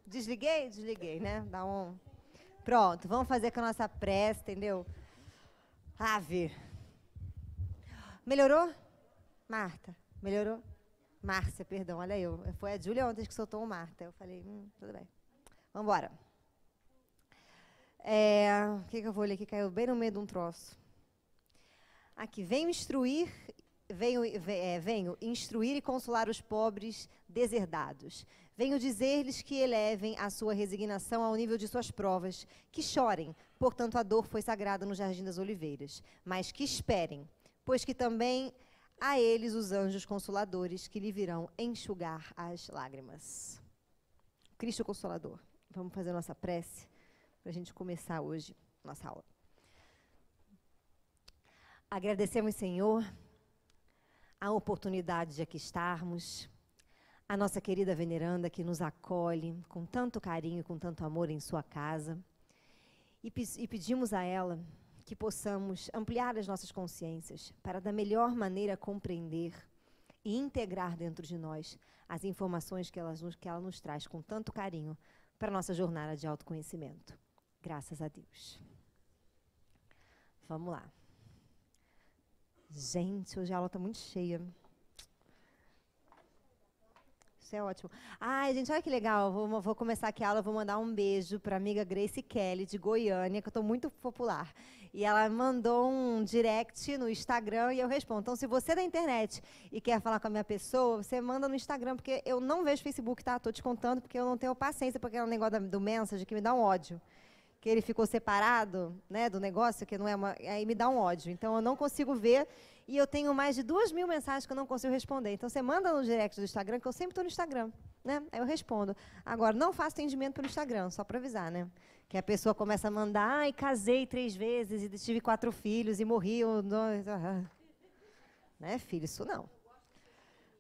Desliguei? Desliguei, né? Dá um... Pronto, vamos fazer com a nossa prece, entendeu? Ave. Melhorou? Marta, melhorou? Márcia, perdão, olha eu. Foi a Júlia ontem que soltou o Marta. Eu falei, tudo bem. Vamos embora. O que eu vou ler aqui? Caiu bem no meio de um troço. Aqui, venho instruir e consolar os pobres deserdados. Venho dizer-lhes que elevem a sua resignação ao nível de suas provas, que chorem, portanto a dor foi sagrada no Jardim das Oliveiras, mas que esperem, pois que também a eles os anjos consoladores que lhe virão enxugar as lágrimas. Cristo Consolador. Vamos fazer nossa prece para a gente começar hoje nossa aula. Agradecemos, Senhor, a oportunidade de aqui estarmos, a nossa querida veneranda que nos acolhe com tanto carinho e com tanto amor em sua casa, e pedimos a ela que possamos ampliar as nossas consciências para da melhor maneira compreender e integrar dentro de nós as informações que ela nos traz com tanto carinho para a nossa jornada de autoconhecimento. Graças a Deus. Vamos lá. Gente, hoje a aula está muito cheia. Isso é ótimo. Ai, gente, olha que legal. Vou começar aqui a aula, vou mandar um beijo para a amiga Grace Kelly, de Goiânia, que eu estou muito popular. E ela mandou um direct no Instagram e eu respondo. Então, se você é da internet e quer falar com a minha pessoa, você manda no Instagram, porque eu não vejo Facebook, tá? Estou te contando, porque eu não tenho paciência, porque é um negócio do Message que me dá um ódio. Que ele ficou separado, né, do negócio, que não é aí me dá um ódio. Então, eu não consigo ver e eu tenho mais de 2.000 mensagens que eu não consigo responder. Então, você manda no direct do Instagram, que eu sempre estou no Instagram, né? Aí eu respondo. Agora, não faço atendimento pelo Instagram, só para avisar, né? Que a pessoa começa a mandar, ai, casei 3 vezes e tive 4 filhos e morri. Né, filho? Isso não.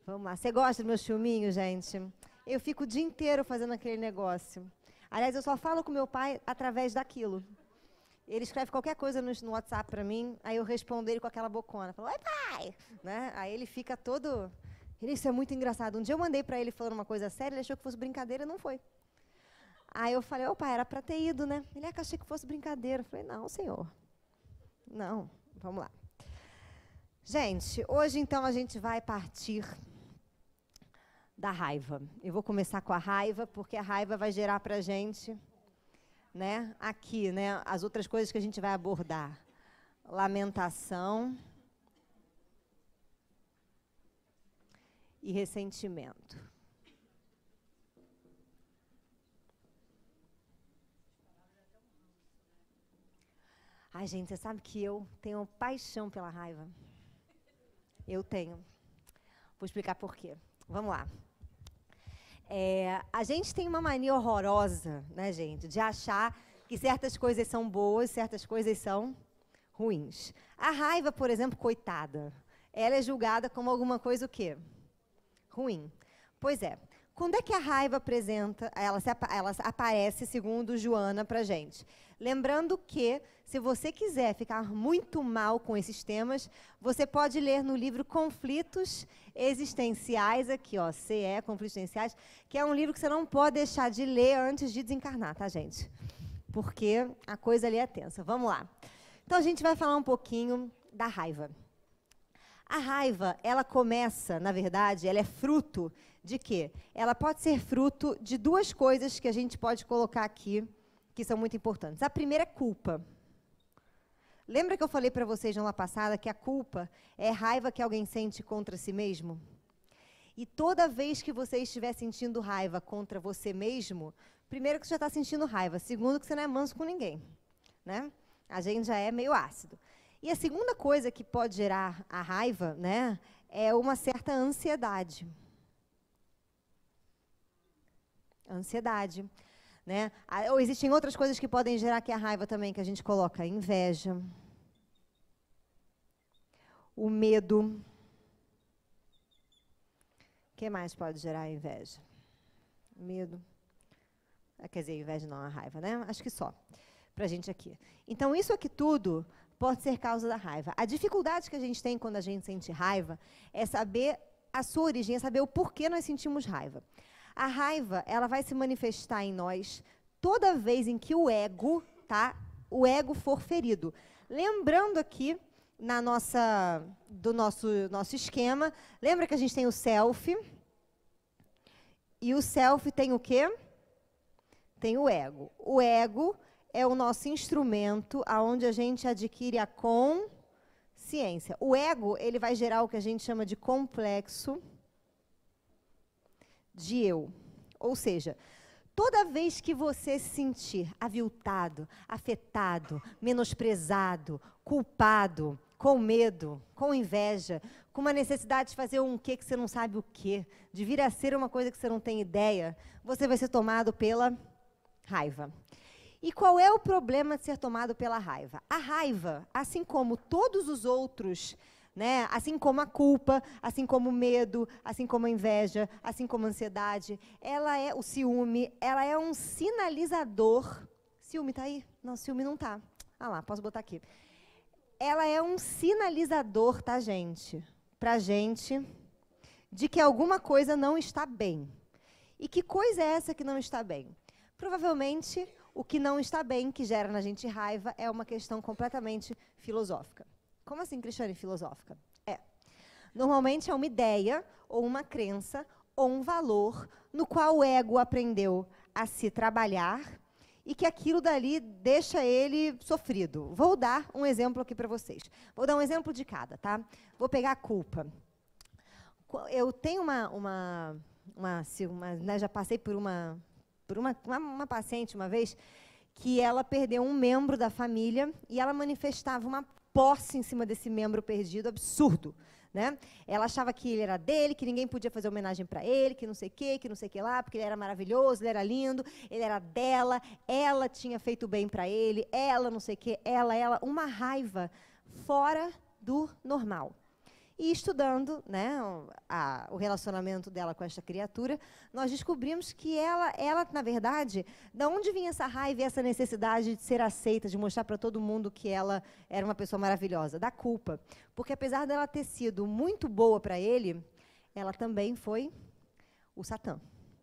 Vamos lá. Você gosta dos meus filminhos, gente? Eu fico o dia inteiro fazendo aquele negócio. Aliás, eu só falo com meu pai através daquilo. Ele escreve qualquer coisa no WhatsApp para mim, aí eu respondo ele com aquela bocona. Falo, oi, pai! Né? Aí ele fica todo... Isso é muito engraçado. Um dia eu mandei para ele falando uma coisa séria, ele achou que fosse brincadeira e não foi. Aí eu falei, pai, era para ter ido, né? Ele que achei que fosse brincadeira. Eu falei, não, senhor. Não, vamos lá. Gente, hoje então a gente vai partir da raiva. Eu vou começar com a raiva, porque a raiva vai gerar para a gente, né, aqui, né, as outras coisas que a gente vai abordar. Lamentação e ressentimento. Ai, gente, você sabe que eu tenho paixão pela raiva. Eu tenho. Vou explicar por quê. Vamos lá. A gente tem uma mania horrorosa, né, gente, de achar que certas coisas são boas, certas coisas são ruins. A raiva, por exemplo, coitada, ela é julgada como alguma coisa o quê? Ruim. Pois é. Quando é que a raiva ela aparece, segundo Joana, para a gente? Lembrando que, se você quiser ficar muito mal com esses temas, você pode ler no livro Conflitos Existenciais, aqui, ó, CE, Conflitos Existenciais, que é um livro que você não pode deixar de ler antes de desencarnar, tá, gente? Porque a coisa ali é tensa. Vamos lá. Então, a gente vai falar um pouquinho da raiva. A raiva, ela começa, na verdade, ela é fruto de quê? Ela pode ser fruto de 2 coisas que a gente pode colocar aqui, que são muito importantes. A primeira é culpa. Lembra que eu falei para vocês na aula passada que a culpa é raiva que alguém sente contra si mesmo? E toda vez que você estiver sentindo raiva contra você mesmo, primeiro que você já está sentindo raiva, segundo que você não é manso com ninguém, né? A gente já é meio ácido. E a segunda coisa que pode gerar a raiva, né, é uma certa ansiedade. Ansiedade, né? Ou existem outras coisas que podem gerar aqui a raiva também, que a gente coloca inveja, o medo. O que mais pode gerar a inveja? Medo. Quer dizer, inveja não, a raiva, né? Acho que só, pra gente aqui. Então, isso aqui tudo pode ser causa da raiva. A dificuldade que a gente tem quando a gente sente raiva é saber a sua origem, é saber o porquê nós sentimos raiva. A raiva, ela vai se manifestar em nós toda vez em que o ego, tá? O ego for ferido. Lembrando aqui do nosso esquema, lembra que a gente tem o self, e o self tem o quê? Tem o ego. O ego é o nosso instrumento aonde a gente adquire a consciência. O ego, ele vai gerar o que a gente chama de complexo de eu. Ou seja, toda vez que você se sentir aviltado, afetado, menosprezado, culpado, com medo, com inveja, com uma necessidade de fazer um quê que você não sabe o quê, de vir a ser uma coisa que você não tem ideia, você vai ser tomado pela raiva. E qual é o problema de ser tomado pela raiva? A raiva, assim como todos os outros, né, assim como a culpa, assim como o medo, assim como a inveja, assim como a ansiedade, o ciúme, ela é um sinalizador. Ciúme está aí? Não, ciúme não está. Ah lá, posso botar aqui. Ela é um sinalizador, tá, gente? Pra gente, de que alguma coisa não está bem. E que coisa é essa que não está bem? Provavelmente, o que não está bem, que gera na gente raiva, é uma questão completamente filosófica. Como assim, Cristiane, filosófica? Normalmente é uma ideia, ou uma crença, ou um valor, no qual o ego aprendeu a se trabalhar, e que aquilo dali deixa ele sofrido. Vou dar um exemplo aqui para vocês. Vou dar um exemplo de cada, tá? Vou pegar a culpa. Eu tenho né, já passei por uma paciente uma vez que ela perdeu um membro da família e ela manifestava uma posse em cima desse membro perdido, absurdo. Né? Ela achava que ele era dele, que ninguém podia fazer homenagem para ele, que não sei o que lá, porque ele era maravilhoso, ele era lindo, ele era dela, ela tinha feito bem para ele, ela não sei o que, ela, uma raiva fora do normal. E estudando, né, o relacionamento dela com esta criatura, nós descobrimos que ela, na verdade, da onde vinha essa raiva e essa necessidade de ser aceita, de mostrar para todo mundo que ela era uma pessoa maravilhosa? Da culpa. Porque apesar dela ter sido muito boa para ele, ela também foi o Satã.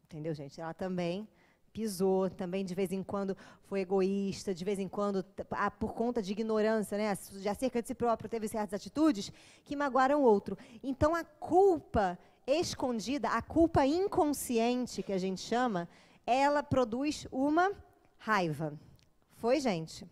Entendeu, gente? Ela também pisou, também de vez em quando foi egoísta, de vez em quando, por conta de ignorância, né, acerca de si próprio, teve certas atitudes que magoaram o outro. Então, a culpa escondida, a culpa inconsciente, que a gente chama, ela produz uma raiva. Foi, gente?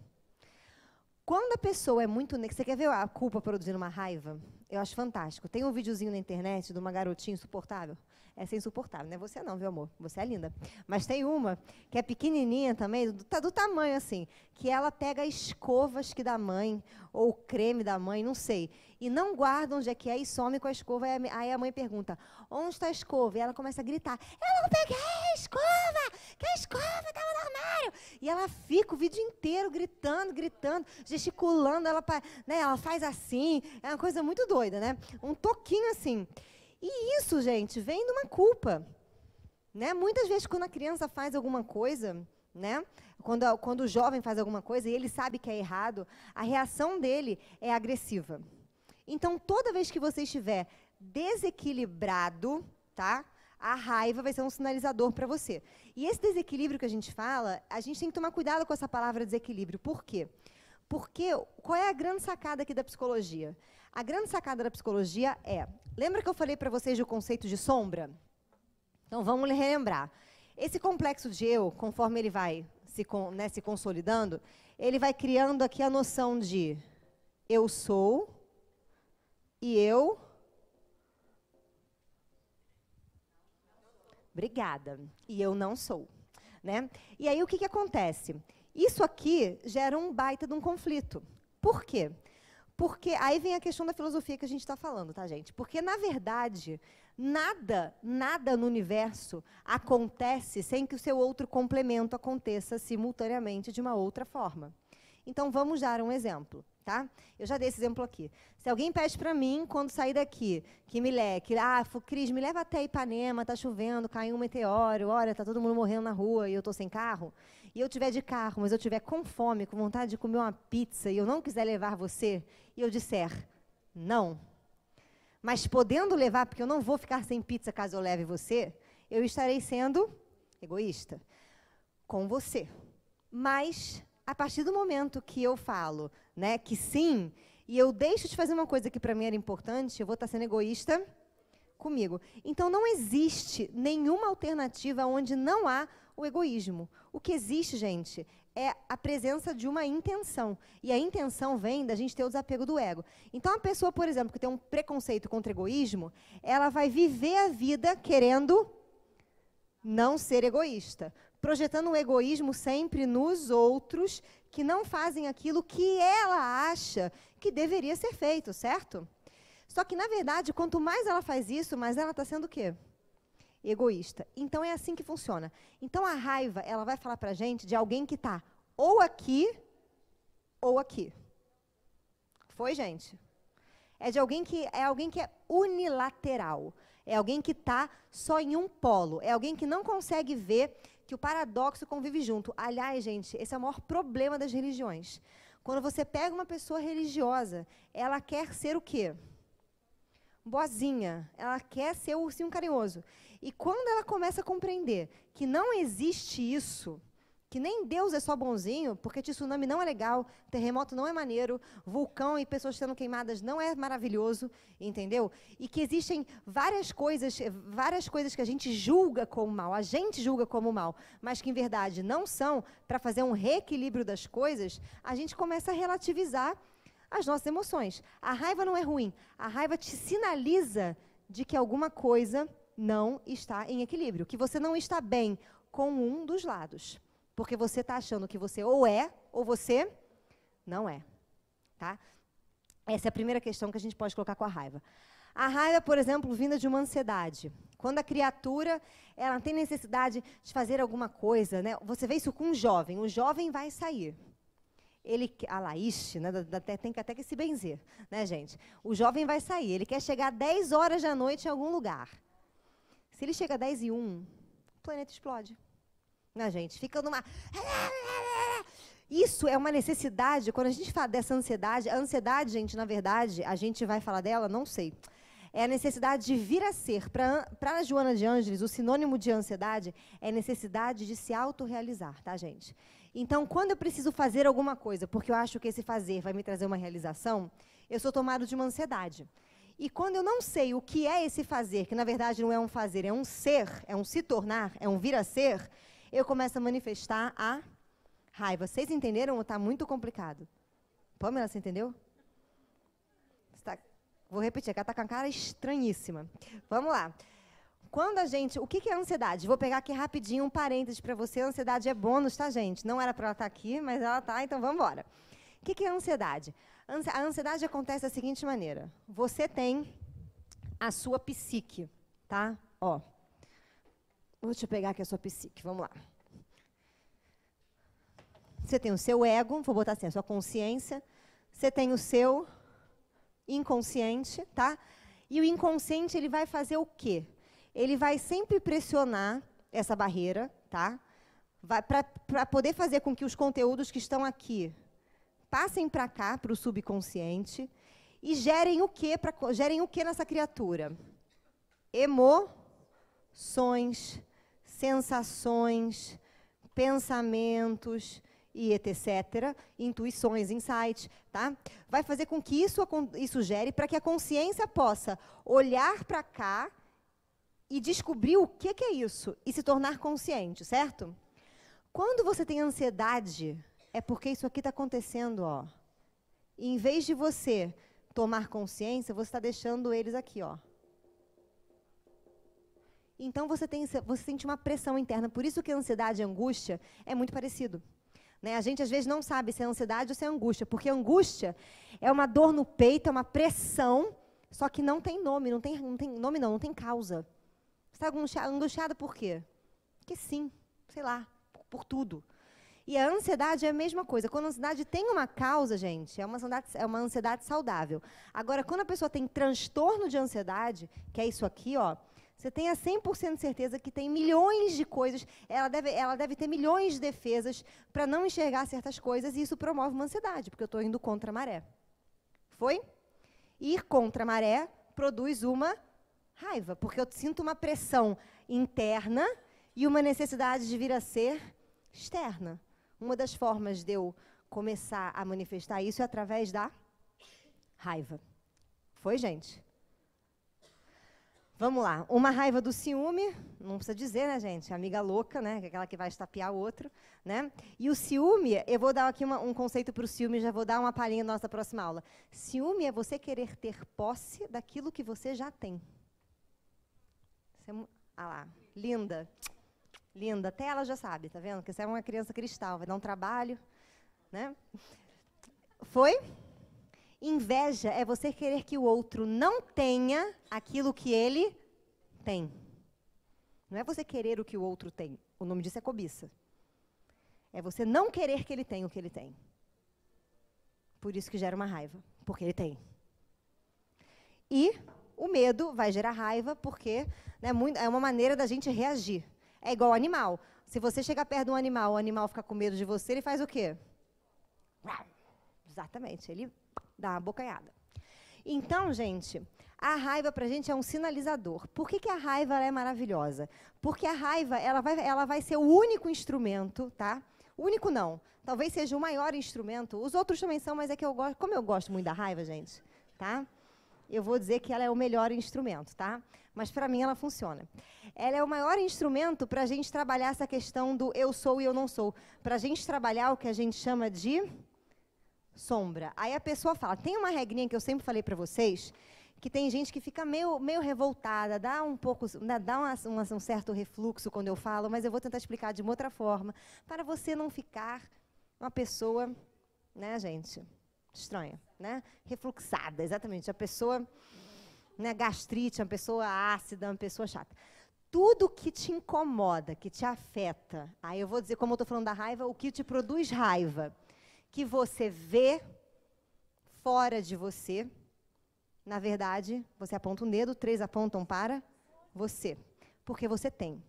Quando a pessoa é muito... Você quer ver a culpa produzindo uma raiva? Eu acho fantástico. Tem um videozinho na internet de uma garotinha insuportável. Essa é insuportável, não é você não, viu, amor? Você é linda. Mas tem uma que é pequenininha também, do tamanho assim, que ela pega escovas que da mãe, ou creme da mãe, não sei, e não guarda onde é que é e some com a escova. Aí a mãe pergunta, onde está a escova? E ela começa a gritar, eu não peguei a escova, que a escova estava no armário. E ela fica o vídeo inteiro gritando, gesticulando, ela faz assim, é uma coisa muito doida, né? Um toquinho assim. E isso, gente, vem de uma culpa. Né? Muitas vezes, quando a criança faz alguma coisa, né? Quando o jovem faz alguma coisa e ele sabe que é errado, a reação dele é agressiva. Então, toda vez que você estiver desequilibrado, tá? A raiva vai ser um sinalizador para você. E esse desequilíbrio que a gente fala, a gente tem que tomar cuidado com essa palavra desequilíbrio. Por quê? Porque qual é a grande sacada aqui da psicologia? A grande sacada da psicologia é... Lembra que eu falei para vocês do conceito de sombra? Então, vamos relembrar. Esse complexo de eu, conforme ele vai se consolidando, ele vai criando aqui a noção de eu sou e eu... Obrigada. E eu não sou. Né? E aí, o que acontece? Isso aqui gera um baita de um conflito. Por quê? Porque aí vem a questão da filosofia que a gente está falando, tá, gente? Porque, na verdade, nada no universo acontece sem que o seu outro complemento aconteça simultaneamente de uma outra forma. Então, vamos dar um exemplo, tá? Eu já dei esse exemplo aqui. Se alguém pede para mim, quando sair daqui, Cris, me leva até Ipanema, tá chovendo, caiu um meteoro, olha, tá todo mundo morrendo na rua e eu tô sem carro, e eu tiver de carro, mas eu tiver com fome, com vontade de comer uma pizza, e eu não quiser levar você, e eu disser, não, mas podendo levar, porque eu não vou ficar sem pizza caso eu leve você, eu estarei sendo egoísta com você. Mas, a partir do momento que eu falo, né, que sim, e eu deixo de fazer uma coisa que para mim era importante, eu vou estar sendo egoísta comigo. Então, não existe nenhuma alternativa onde não há o egoísmo. O que existe, gente, é a presença de uma intenção. E a intenção vem da gente ter o desapego do ego. Então, a pessoa, por exemplo, que tem um preconceito contra egoísmo, ela vai viver a vida querendo não ser egoísta, projetando o egoísmo sempre nos outros que não fazem aquilo que ela acha que deveria ser feito, certo? Só que, na verdade, quanto mais ela faz isso, mais ela está sendo o quê? Egoísta. Então, é assim que funciona. Então, a raiva, ela vai falar para a gente de alguém que está ou aqui ou aqui. Foi, gente? É de alguém que é unilateral. É alguém que está só em um polo. É alguém que não consegue ver que o paradoxo convive junto. Aliás, gente, esse é o maior problema das religiões. Quando você pega uma pessoa religiosa, ela quer ser o quê? Boazinha. Ela quer ser o ursinho carinhoso. E quando ela começa a compreender que não existe isso, que nem Deus é só bonzinho, porque tsunami não é legal, terremoto não é maneiro, vulcão e pessoas sendo queimadas não é maravilhoso, entendeu? E que existem várias coisas que a gente julga como mal, a gente julga como mal, mas que em verdade não são, para fazer um reequilíbrio das coisas, a gente começa a relativizar as nossas emoções. A raiva não é ruim, a raiva te sinaliza de que alguma coisa não está em equilíbrio, que você não está bem com um dos lados. Porque você está achando que você ou é, ou você não é. Tá? Essa é a primeira questão que a gente pode colocar com a raiva. A raiva, por exemplo, vinda de uma ansiedade. Quando a criatura ela tem necessidade de fazer alguma coisa, né? Você vê isso com um jovem. O jovem vai sair. Ele, ixi, né? Tem que até que se benzer, né, gente? O jovem vai sair. Ele quer chegar 10 horas da noite em algum lugar. Se ele chega 10:01, o planeta explode. Né, gente? Fica numa... Isso é uma necessidade, quando a gente fala dessa ansiedade, a ansiedade, gente, na verdade, a gente vai falar dela, não sei. É a necessidade de vir a ser. Para a Joana de Ângeles, o sinônimo de ansiedade é necessidade de se autorrealizar, tá, gente? Então, quando eu preciso fazer alguma coisa, porque eu acho que esse fazer vai me trazer uma realização, eu sou tomado de uma ansiedade. E quando eu não sei o que é esse fazer, que na verdade não é um fazer, é um ser, é um se tornar, é um vir a ser, eu começo a manifestar a raiva. Vocês entenderam ou está muito complicado? Pamela, você entendeu? Vou repetir, ela está com a cara estranhíssima. Vamos lá. Quando a gente... O que é ansiedade? Vou pegar aqui rapidinho um parênteses para você. A ansiedade é bônus, tá, gente? Não era para ela estar aqui, mas ela está, então vamos embora. O que é ansiedade? A ansiedade acontece da seguinte maneira. Você tem a sua psique, tá? Ó. Deixa eu pegar aqui a sua psique, vamos lá. Você tem o seu ego, vou botar assim, a sua consciência. Você tem o seu inconsciente, tá? E o inconsciente, ele vai fazer o quê? Ele vai sempre pressionar essa barreira, tá? Para poder fazer com que os conteúdos que estão aqui passem para cá, para o subconsciente, e gerem o quê? Gerem o quê nessa criatura? Emoções, sensações, pensamentos e etc., intuições, insights, tá? Vai fazer com que isso gere para que a consciência possa olhar para cá e descobrir o que é isso e se tornar consciente, certo? Quando você tem ansiedade, é porque isso aqui está acontecendo, ó. E em vez de você tomar consciência, você está deixando eles aqui, ó. Então, você sente uma pressão interna. Por isso que a ansiedade e a angústia é muito parecido. Né? A gente, às vezes, não sabe se é ansiedade ou se é angústia, porque a angústia é uma dor no peito, é uma pressão, só que não tem nome, não tem nome não tem causa. Você está angustiada por quê? Porque sim, sei lá, por tudo. E a ansiedade é a mesma coisa. Quando a ansiedade tem uma causa, gente, é uma ansiedade saudável. Agora, quando a pessoa tem transtorno de ansiedade, que é isso aqui, ó, você tem a 100% de certeza que tem milhões de coisas, ela deve ter milhões de defesas para não enxergar certas coisas, e isso promove uma ansiedade, porque eu estou indo contra a maré. Foi? Ir contra a maré produz uma raiva, porque eu sinto uma pressão interna e uma necessidade de vir a ser externa. Uma das formas de eu começar a manifestar isso é através da raiva. Foi, gente? Vamos lá. Uma raiva do ciúme, não precisa dizer, né, gente? Amiga louca, né? Aquela que vai estapear o outro, né? E o ciúme, eu vou dar aqui um conceito para o ciúme, já vou dar uma palhinha na nossa próxima aula. Ciúme é você querer ter posse daquilo que você já tem. Ah lá, linda. Linda. Até ela já sabe, tá vendo? Que você é uma criança cristal, vai dar um trabalho, né? Foi? Inveja é você querer que o outro não tenha aquilo que ele tem. Não é você querer o que o outro tem. O nome disso é cobiça. É você não querer que ele tenha o que ele tem. Por isso que gera uma raiva, porque ele tem. E o medo vai gerar raiva porque, né, é uma maneira da gente reagir. É igual ao animal. Se você chegar perto de um animal, o animal fica com medo de você, ele faz o quê? Exatamente, ele dá uma bocanhada. Então, gente, a raiva para a gente é um sinalizador. Por que a raiva é maravilhosa? Porque a raiva ela vai ser o único instrumento, tá? O único não. Talvez seja o maior instrumento. Os outros também são, mas é que eu gosto. Como eu gosto muito da raiva, gente, tá? Eu vou dizer que ela é o melhor instrumento, tá? Mas para mim ela funciona. Ela é o maior instrumento para a gente trabalhar essa questão do eu sou e eu não sou. Para a gente trabalhar o que a gente chama de sombra. Aí a pessoa fala, tem uma regrinha que eu sempre falei para vocês, que tem gente que fica meio revoltada, dá um pouco, dá um certo refluxo quando eu falo, mas eu vou tentar explicar de uma outra forma, para você não ficar uma pessoa, né, gente, estranha, né, refluxada, exatamente, a pessoa, né, gastrite, uma pessoa ácida, uma pessoa chata. Tudo que te incomoda, que te afeta, aí eu vou dizer, como eu estou falando da raiva, o que te produz raiva, que você vê fora de você, na verdade, você aponta um dedo, 3 apontam para você, porque você tem.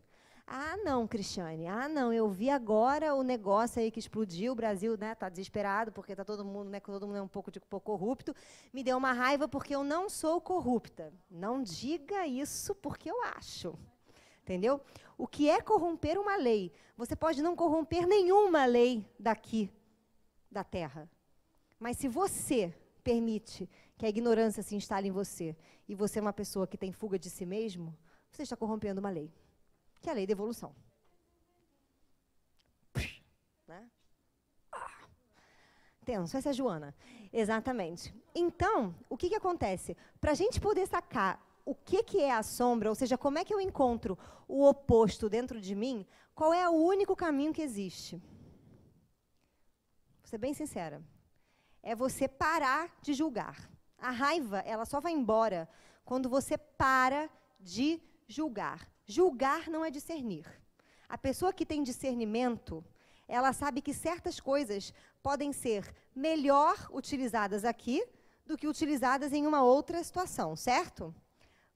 Ah, não, Cristiane, eu vi agora o negócio aí que explodiu, o Brasil, né, tá desesperado, porque tá todo mundo, né, todo mundo é um pouco corrupto, me deu uma raiva porque eu não sou corrupta. Não diga isso porque eu acho. Entendeu? O que é corromper uma lei? Você pode não corromper nenhuma lei daqui, da Terra. Mas se você permite que a ignorância se instale em você e você é uma pessoa que tem fuga de si mesmo, você está corrompendo uma lei, que é a lei da evolução. Né? Tenso, essa é a Joana. Exatamente. Então, o que acontece? Para a gente poder sacar o que é a sombra, ou seja, como é que eu encontro o oposto dentro de mim, qual é o único caminho que existe? Vou ser bem sincera. É você parar de julgar. A raiva, ela só vai embora quando você para de julgar. Julgar não é discernir. A pessoa que tem discernimento, ela sabe que certas coisas podem ser melhor utilizadas aqui do que utilizadas em uma outra situação, certo?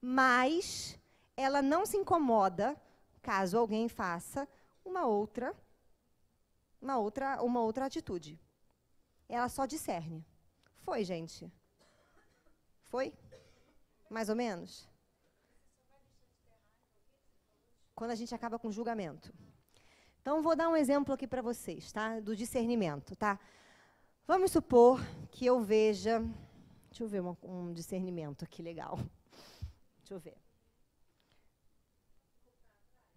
Mas ela não se incomoda caso alguém faça uma outra atitude. Ela só discerne. Foi, gente? Foi? Mais ou menos? Quando a gente acaba com julgamento. Então, vou dar um exemplo aqui para vocês, tá? Do discernimento, tá? Vamos supor que eu veja... Deixa eu ver um discernimento aqui legal. Deixa eu ver.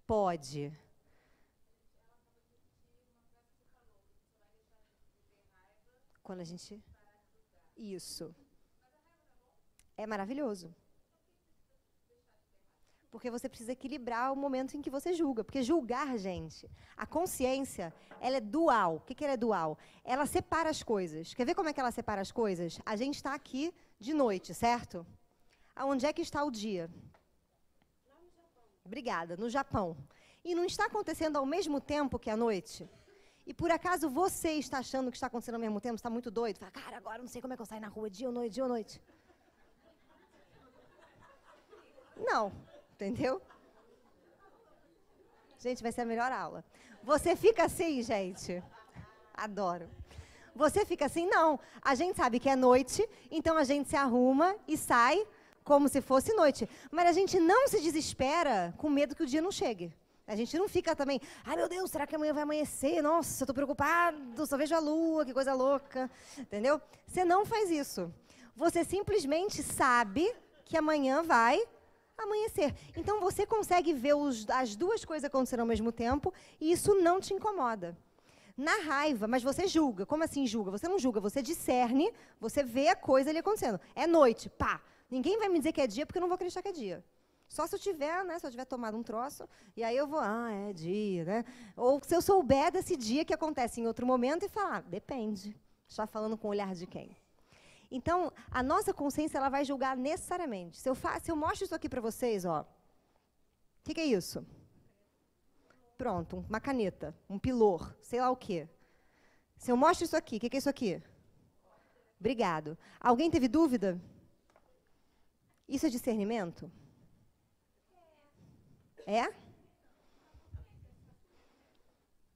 Pode. Quando a gente... Isso. É maravilhoso. Porque você precisa equilibrar o momento em que você julga. Porque julgar, gente, a consciência, ela é dual. O que ela é dual? Ela separa as coisas. Quer ver como é que ela separa as coisas? A gente está aqui de noite, certo? Aonde é que está o dia? Obrigada, no Japão. E não está acontecendo ao mesmo tempo que a noite? E por acaso você está achando que está acontecendo ao mesmo tempo? Está muito doido? Fala, cara, agora não sei como é que eu saio na rua, dia ou noite, dia ou noite. Não, entendeu? Gente, vai ser a melhor aula. Você fica assim, gente? Adoro. Você fica assim? Não. A gente sabe que é noite, então a gente se arruma e sai como se fosse noite. Mas a gente não se desespera com medo que o dia não chegue. A gente não fica também, ai meu Deus, será que amanhã vai amanhecer? Nossa, eu estou preocupado, só vejo a lua, que coisa louca. Entendeu? Você não faz isso. Você simplesmente sabe que amanhã vai amanhecer. Então você consegue ver as duas coisas acontecendo ao mesmo tempo e isso não te incomoda. Na raiva, mas você julga. Como assim julga? Você não julga, você discerne, você vê a coisa ali acontecendo. É noite, pá. Ninguém vai me dizer que é dia porque eu não vou acreditar que é dia. Só se eu tiver, né, se eu tiver tomado um troço, e aí eu vou, é dia, né? Ou se eu souber desse dia que acontece em outro momento e falar, depende. Está falando com o olhar de quem? Então, a nossa consciência ela vai julgar necessariamente. Se eu mostro isso aqui para vocês, ó, o que é isso? Pronto, uma caneta, um pilor, sei lá o quê. Se eu mostro isso aqui, o que é isso aqui? Obrigado. Alguém teve dúvida? Isso é discernimento? É?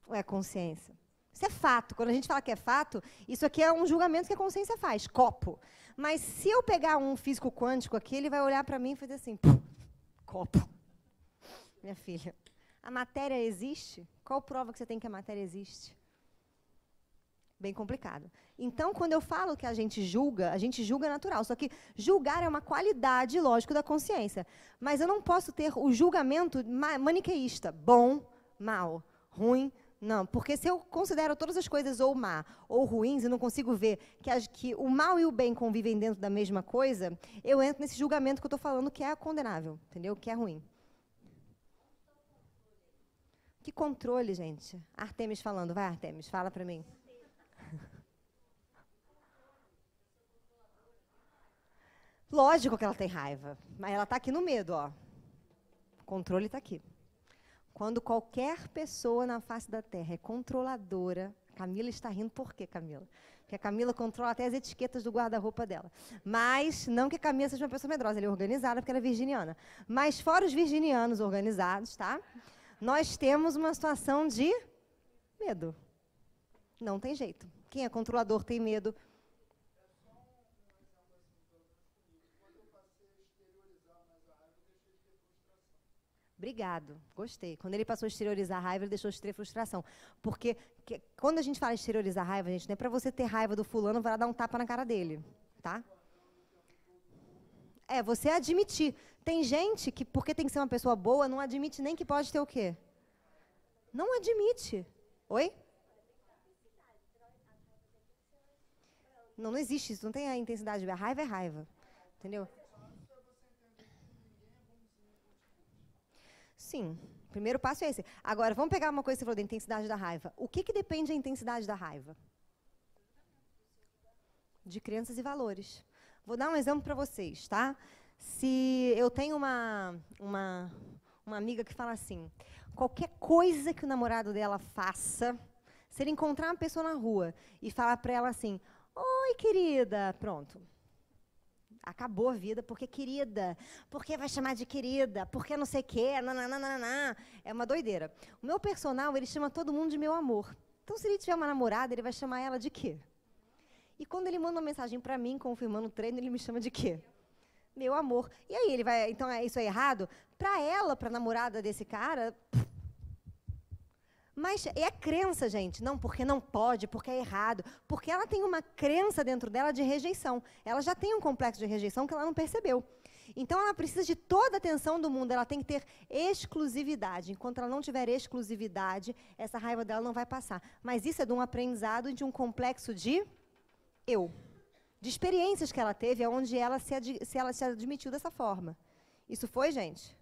Ou é consciência? Isso é fato. Quando a gente fala que é fato, isso aqui é um julgamento que a consciência faz, copo. Mas se eu pegar um físico quântico aqui, ele vai olhar para mim e fazer assim, copo. Minha filha, a matéria existe? Qual prova que você tem que a matéria existe? Bem complicado. Então, quando eu falo que a gente julga natural. Só que julgar é uma qualidade, lógico, da consciência. Mas eu não posso ter o julgamento maniqueísta. Bom, mal, ruim, não. Porque se eu considero todas as coisas ou má ou ruins e não consigo ver que o mal e o bem convivem dentro da mesma coisa, eu entro nesse julgamento que eu estou falando que é condenável, entendeu? Que é ruim. Que controle, gente? Artemis falando. Vai, Artemis, fala para mim. Lógico que ela tem raiva, mas ela está aqui no medo, ó. O controle está aqui. Quando qualquer pessoa na face da Terra é controladora, Camila está rindo por quê, Camila? Porque a Camila controla até as etiquetas do guarda-roupa dela. Mas, não que a Camila seja uma pessoa medrosa, ela é organizada porque ela é virginiana. Mas fora os virginianos organizados, tá? Nós temos uma situação de medo. Não tem jeito. Quem é controlador tem medo. Obrigado, gostei. Quando ele passou a exteriorizar a raiva, ele deixou de ter frustração. Porque quando a gente fala exteriorizar a raiva, gente, não é para você ter raiva do fulano, vai lá dar um tapa na cara dele, tá? É, você admitir. Tem gente que, porque tem que ser uma pessoa boa, não admite nem que pode ter o quê? Não admite. Oi? Não existe isso, não tem a intensidade. A raiva é raiva, entendeu? Sim, o primeiro passo é esse. Agora, vamos pegar uma coisa que você falou da intensidade da raiva. O que depende da intensidade da raiva? De crenças e valores. Vou dar um exemplo para vocês, tá? Se eu tenho uma amiga que fala assim, qualquer coisa que o namorado dela faça, se ele encontrar uma pessoa na rua e falar para ela assim, oi, querida, pronto. Acabou a vida, porque querida, porque vai chamar de querida, porque não sei o quê, nananana. É uma doideira. O meu personal, ele chama todo mundo de meu amor. Então, se ele tiver uma namorada, ele vai chamar ela de quê? E quando ele manda uma mensagem para mim, confirmando o treino, ele me chama de quê? Meu amor. E aí, ele vai, então, isso é errado? Para ela, para a namorada desse cara... Mas é a crença, gente. Não, porque não pode, porque é errado. Porque ela tem uma crença dentro dela de rejeição. Ela já tem um complexo de rejeição que ela não percebeu. Então, ela precisa de toda a atenção do mundo. Ela tem que ter exclusividade. Enquanto ela não tiver exclusividade, essa raiva dela não vai passar. Mas isso é de um aprendizado e de um complexo de eu. De experiências que ela teve, onde ela se admitiu dessa forma. Isso foi, gente?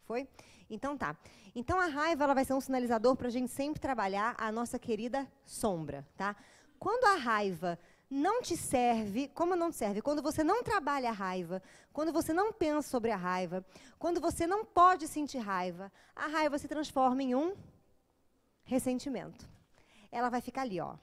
Foi? Então, tá. Então, a raiva ela vai ser um sinalizador para a gente sempre trabalhar a nossa querida sombra, tá? Quando a raiva não te serve, como não te serve? Quando você não trabalha a raiva, quando você não pensa sobre a raiva, quando você não pode sentir raiva, a raiva se transforma em um ressentimento. Ela vai ficar ali, ó.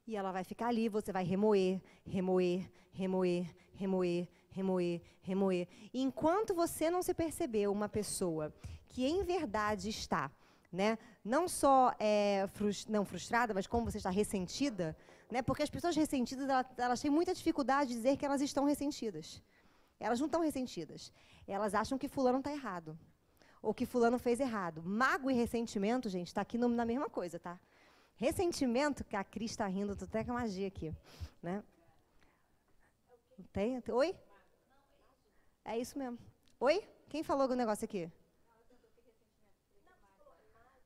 E ela vai ficar ali, você vai remoer, remoer, remoer, remoer, remoer, remoer. E enquanto você não se perceber uma pessoa que em verdade está, né, não só não frustrada, mas como você está ressentida, Né? Porque as pessoas ressentidas, elas têm muita dificuldade de dizer que elas estão ressentidas. Elas não estão ressentidas. Elas acham que fulano está errado. Ou que fulano fez errado. Mágoa e ressentimento, gente, está aqui na mesma coisa, tá? Ressentimento, que a Cris está rindo, tô até com a magia aqui. Né? Tem? Oi? É isso mesmo. Oi? Quem falou do negócio aqui?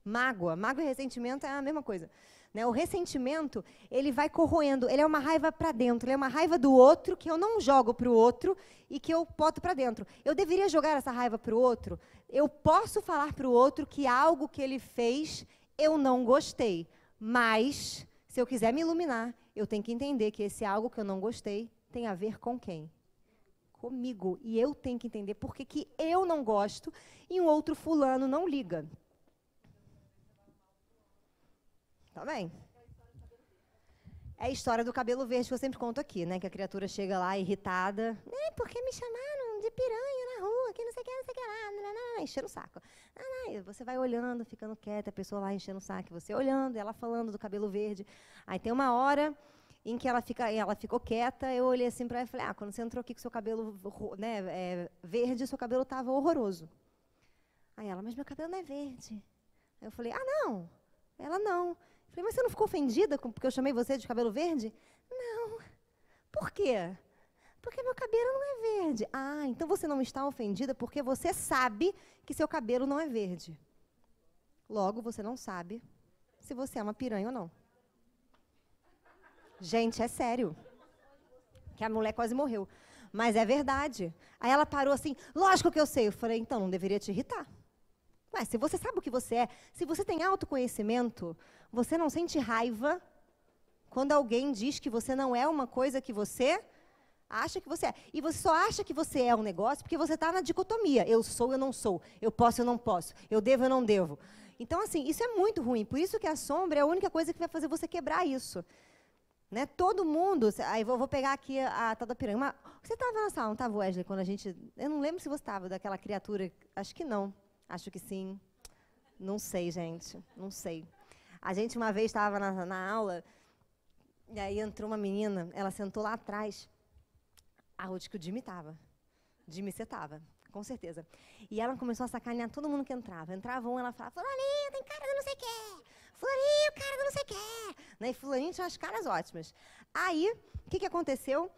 Mágoa. Mágoa e ressentimento é a mesma coisa. Né? O ressentimento, ele vai corroendo, ele é uma raiva para dentro, ele é uma raiva do outro que eu não jogo para o outro e que eu boto para dentro. Eu deveria jogar essa raiva para o outro? Eu posso falar para o outro que algo que ele fez eu não gostei, mas se eu quiser me iluminar, eu tenho que entender que esse algo que eu não gostei tem a ver com quem? Comigo. E eu tenho que entender por que eu não gosto e um outro fulano não liga. Tá bem? É a história do cabelo verde que eu sempre conto aqui, né? Que a criatura chega lá irritada. Porque me chamaram de piranha na rua, que não sei o que, não sei o que lá, enchendo o saco. Você vai olhando, ficando quieta, a pessoa lá enchendo o saco, você olhando, ela falando do cabelo verde. Aí tem uma hora em que ela ficou quieta, eu olhei assim para ela e falei, quando você entrou aqui com seu cabelo verde, seu cabelo estava horroroso. Aí ela, mas meu cabelo não é verde. Aí eu falei, não. Ela, não. Falei, mas você não ficou ofendida porque eu chamei você de cabelo verde? Não. Por quê? Porque meu cabelo não é verde. Então você não está ofendida porque você sabe que seu cabelo não é verde. Logo, você não sabe se você é uma piranha ou não. Gente, é sério. Que a mulher quase morreu. Mas é verdade. Aí ela parou assim, lógico que eu sei. Eu falei, então, não deveria te irritar. Mas se você sabe o que você é, se você tem autoconhecimento, você não sente raiva quando alguém diz que você não é uma coisa que você acha que você é. E você só acha que você é um negócio porque você está na dicotomia. Eu sou, eu não sou. Eu posso, eu não posso. Eu devo, eu não devo. Então, assim, isso é muito ruim. Por isso que a sombra é a única coisa que vai fazer você quebrar isso. Né? Todo mundo... Aí vou pegar aqui a tal da piranha. Você estava na sala, não estava, Wesley, quando a gente... Eu não lembro se você estava daquela criatura... Acho que não. Acho que sim. Não sei, gente. Não sei. A gente uma vez estava na aula, e aí entrou uma menina, ela sentou lá atrás. A Ruth, que o Jimmy estava. Jimmy, você estava, com certeza. E ela começou a sacanear todo mundo que entrava. Entrava um, ela falava, fulaninho, tem cara de não sei o quê. Fulaninho, cara de não sei o quê. Né? E fulaninho tinha umas caras ótimas. Aí, o que aconteceu?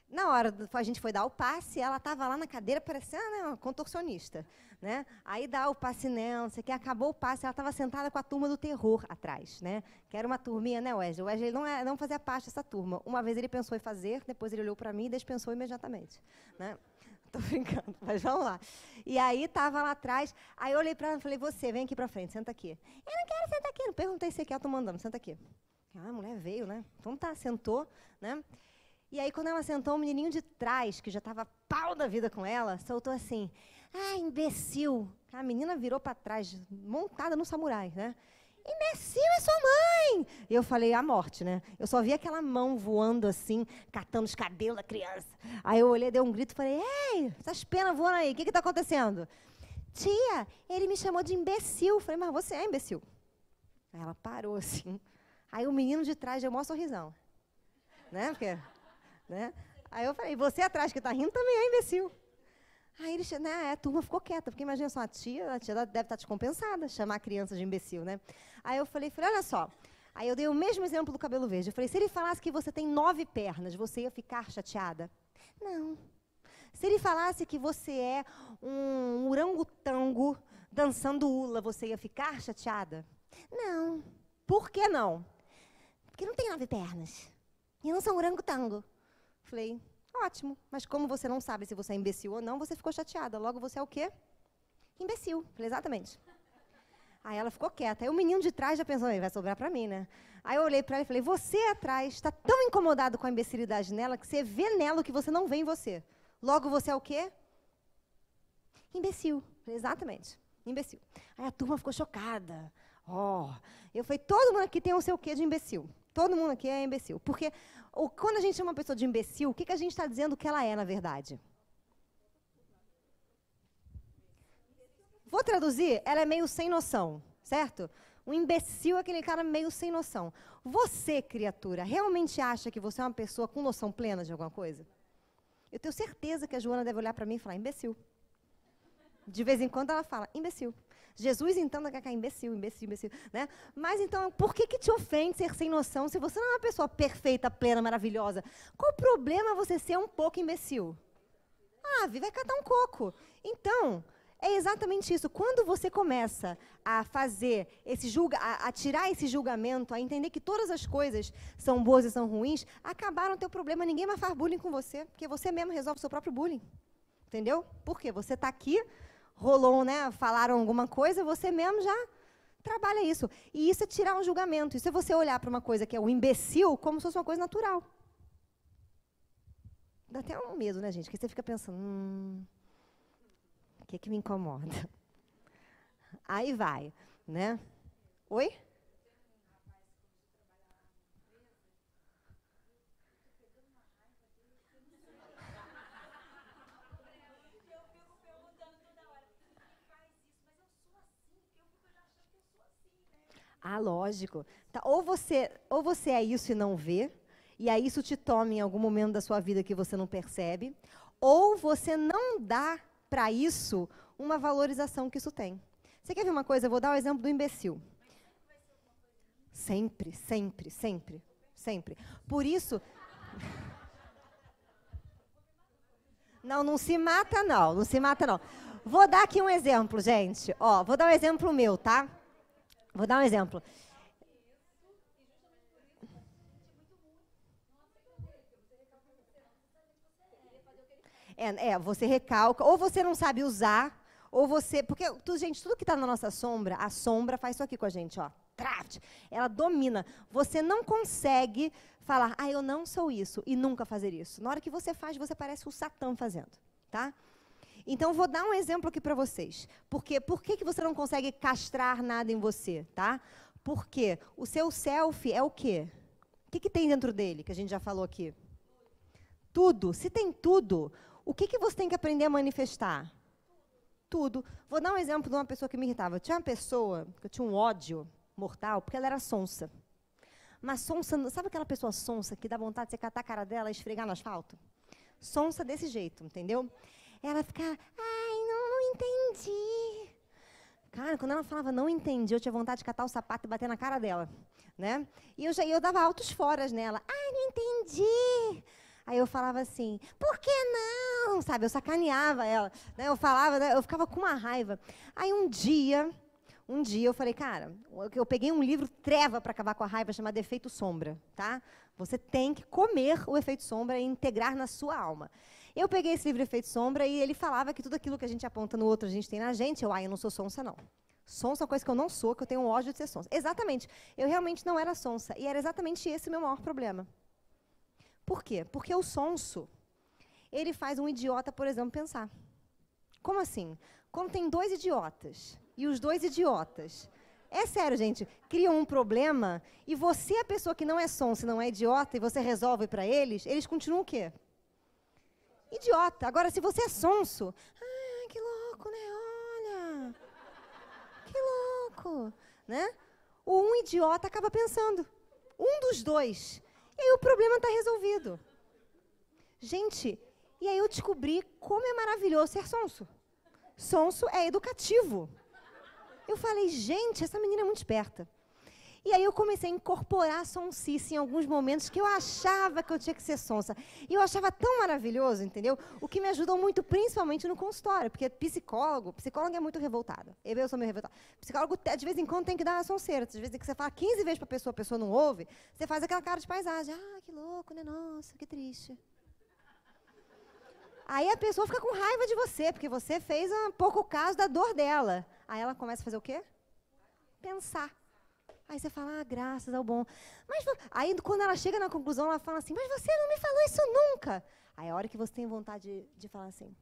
Na hora, a gente foi dar o passe, ela estava lá na cadeira parecendo uma contorcionista. Né? Aí dá o passe nela, não sei o que, acabou o passe, ela estava sentada com a turma do terror atrás, né? Que era uma turminha, né, Wesley? O Wesley não fazia parte dessa turma. Uma vez ele pensou em fazer, depois ele olhou para mim e dispensou imediatamente. Né? Tô brincando, mas vamos lá. E aí estava lá atrás, aí eu olhei para ela e falei, você, vem aqui para frente, senta aqui. Eu não quero sentar aqui, não perguntei se quer, eu tô mandando, senta aqui. A mulher veio, né? Então tá, sentou, né? E aí, quando ela sentou, o menininho de trás, que já estava pau da vida com ela, soltou assim, imbecil. A menina virou para trás, montada no samurai, né? Imbecil é sua mãe! E eu falei, a morte, né? Eu só vi aquela mão voando assim, catando os cabelos da criança. Aí eu olhei, dei um grito e falei, ei, essas penas voando aí, o que está acontecendo? Tia, ele me chamou de imbecil. Eu falei, mas você é imbecil. Aí ela parou assim. Aí o menino de trás deu o maior sorrisão. Né? Porque... Né? Aí eu falei, você atrás que está rindo também é imbecil. Aí ele, né, a turma ficou quieta, porque imagina só, a tia deve estar descompensada, chamar a criança de imbecil, né? Aí eu falei, olha só. Aí eu dei o mesmo exemplo do cabelo verde. Eu falei, se ele falasse que você tem 9 pernas, você ia ficar chateada? Não. Se ele falasse que você é um orangotango dançando hula, você ia ficar chateada? Não. Por que não? Porque não tem 9 pernas. E eu não sou um orangotango. Falei, ótimo, mas como você não sabe se você é imbecil ou não, você ficou chateada. Logo, você é o quê? Imbecil. Falei, exatamente. Aí ela ficou quieta. Aí o menino de trás já pensou, vai sobrar para mim, né? Aí eu olhei para ela e falei, você atrás está tão incomodado com a imbecilidade nela que você vê nela o que você não vê em você. Logo, você é o quê? Imbecil. Falei, exatamente. Imbecil. Aí a turma ficou chocada. Eu falei, todo mundo aqui tem o seu quê de imbecil. Todo mundo aqui é imbecil. Porque quando a gente chama uma pessoa de imbecil, o que a gente está dizendo que ela é, na verdade? Vou traduzir, ela é meio sem noção, certo? Um imbecil é aquele cara meio sem noção. Você, criatura, realmente acha que você é uma pessoa com noção plena de alguma coisa? Eu tenho certeza que a Joana deve olhar para mim e falar, imbecil. De vez em quando ela fala, imbecil. Jesus, então, daqui a cá, imbecil, imbecil, imbecil. Né? Mas, então, por que te ofende ser sem noção se você não é uma pessoa perfeita, plena, maravilhosa? Qual o problema você ser um pouco imbecil? Ah, vai catar um coco. Então, é exatamente isso. Quando você começa a fazer a tirar esse julgamento, a entender que todas as coisas são boas e são ruins, acabaram o teu problema, ninguém mais faz bullying com você, porque você mesmo resolve o seu próprio bullying. Entendeu? Por quê? Você está aqui, rolou, né? Falaram alguma coisa, você mesmo já trabalha isso. E isso é tirar um julgamento. Isso é você olhar para uma coisa que é um imbecil como se fosse uma coisa natural. Dá até um medo, né, gente? Porque você fica pensando, o que me incomoda? Aí vai, né? Oi? Ah, lógico. Tá, ou você é isso e não vê, e aí isso te toma em algum momento da sua vida que você não percebe, ou você não dá para isso uma valorização que isso tem. Você quer ver uma coisa? Eu vou dar o exemplo do imbecil. Sempre, sempre, sempre, sempre. Por isso... Não se mata, não. Não se mata, não. Vou dar aqui um exemplo, gente. Ó, vou dar um exemplo meu, tá? Vou dar um exemplo. Você recalca, ou você não sabe usar, ou você... Porque, gente, tudo que está na nossa sombra, a sombra faz isso aqui com a gente, ó. Traft. Ela domina. Você não consegue falar, eu não sou isso, e nunca fazer isso. Na hora que você faz, você parece o Satã fazendo, tá? Então, vou dar um exemplo aqui para vocês. Por que você não consegue castrar nada em você, tá? Porque o seu self é o quê? O que tem dentro dele, que a gente já falou aqui? Tudo. Se tem tudo, o que você tem que aprender a manifestar? Tudo. Vou dar um exemplo de uma pessoa que me irritava. Eu tinha uma pessoa que eu tinha um ódio mortal, porque ela era sonsa. Mas sonsa, sabe aquela pessoa sonsa que dá vontade de você catar a cara dela e esfregar no asfalto? Sonsa desse jeito, entendeu? Ela ficava, não entendi. Cara, quando ela falava não entendi, eu tinha vontade de catar o sapato e bater na cara dela, né? E eu dava altos foras nela. Não entendi. Aí eu falava assim, por que não? Sabe, eu sacaneava ela, né? Eu falava, né? Eu ficava com uma raiva. Aí um dia eu falei, cara, eu peguei um livro treva para acabar com a raiva, chamado Efeito Sombra, tá? Você tem que comer o efeito sombra e integrar na sua alma. Eu peguei esse livro Efeito Sombra e ele falava que tudo aquilo que a gente aponta no outro, a gente tem na gente. Eu não sou sonsa, não. Sonsa é uma coisa que eu não sou, que eu tenho um ódio de ser sonsa. Exatamente. Eu realmente não era sonsa. E era exatamente esse o meu maior problema. Por quê? Porque o sonso, ele faz um idiota, por exemplo, pensar. Como assim? Quando tem dois idiotas, e os dois idiotas... É sério, gente, criam um problema, e você, a pessoa que não é sonsa, não é idiota, e você resolve para eles continuam o quê? Idiota. Agora, se você é sonso, que louco, né? Olha, que louco, né? O um idiota acaba pensando, um dos dois, e aí o problema está resolvido. Gente, e aí eu descobri como é maravilhoso ser sonso. Sonso é educativo. Eu falei, gente, essa menina é muito esperta. E aí eu comecei a incorporar a sonsice em alguns momentos que eu achava que eu tinha que ser sonsa. E eu achava tão maravilhoso, entendeu? O que me ajudou muito, principalmente no consultório, porque psicólogo é muito revoltado. Eu sou meio revoltada. Psicólogo, de vez em quando, tem que dar uma sonseira. Às vezes que você fala 15 vezes para a pessoa não ouve, você faz aquela cara de paisagem. Que louco, né? Nossa, que triste. Aí a pessoa fica com raiva de você, porque você fez um pouco caso da dor dela. Aí ela começa a fazer o quê? Pensar. Aí você fala, graças ao bom. Mas, aí quando ela chega na conclusão, ela fala assim, mas você não me falou isso nunca. Aí a hora que você tem vontade de falar assim,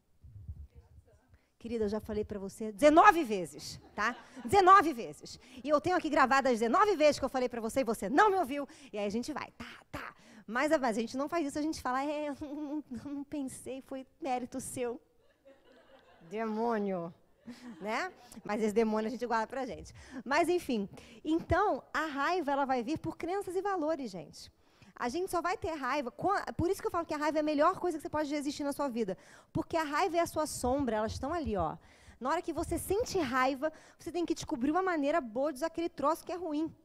querida, eu já falei para você 19 vezes, tá? 19 vezes. E eu tenho aqui gravadas 19 vezes que eu falei para você e você não me ouviu. E aí a gente vai, tá. Mas a gente não faz isso, a gente fala, eu não pensei, foi mérito seu. Demônio. né? Mas esse demônio a gente guarda pra gente. Mas, enfim. Então, a raiva, ela vai vir por crenças e valores, gente. A gente só vai ter raiva... Por isso que eu falo que a raiva é a melhor coisa que você pode existir na sua vida. Porque a raiva e a sua sombra, elas estão ali, ó. Na hora que você sente raiva, você tem que descobrir uma maneira boa de usar aquele troço que é ruim.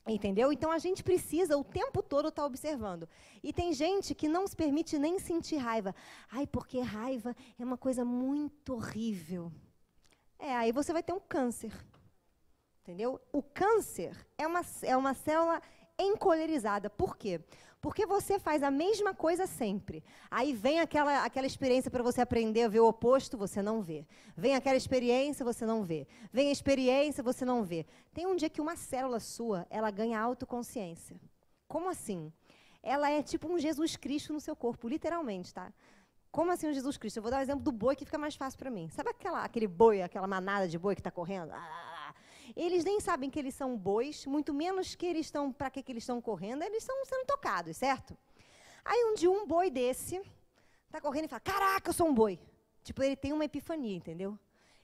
Entendeu? Então, a gente precisa o tempo todo estar observando. E tem gente que não se permite nem sentir raiva. Ai, porque raiva é uma coisa muito horrível. Aí você vai ter um câncer. Entendeu? O câncer é uma célula encolerizada. Por quê? Porque você faz a mesma coisa sempre. Aí vem aquela experiência para você aprender a ver o oposto, você não vê. Vem aquela experiência, você não vê. Vem a experiência, você não vê. Tem um dia que uma célula sua, ela ganha autoconsciência. Como assim? Ela é tipo um Jesus Cristo no seu corpo, literalmente, tá? Como assim um Jesus Cristo? Eu vou dar o exemplo do boi que fica mais fácil para mim. Sabe aquele boi, aquela manada de boi que está correndo? Eles nem sabem que eles são bois, muito menos que eles estão, para que eles estão correndo, eles estão sendo tocados, certo? Aí um dia um boi desse está correndo e fala, caraca, eu sou um boi. Tipo, ele tem uma epifania, entendeu?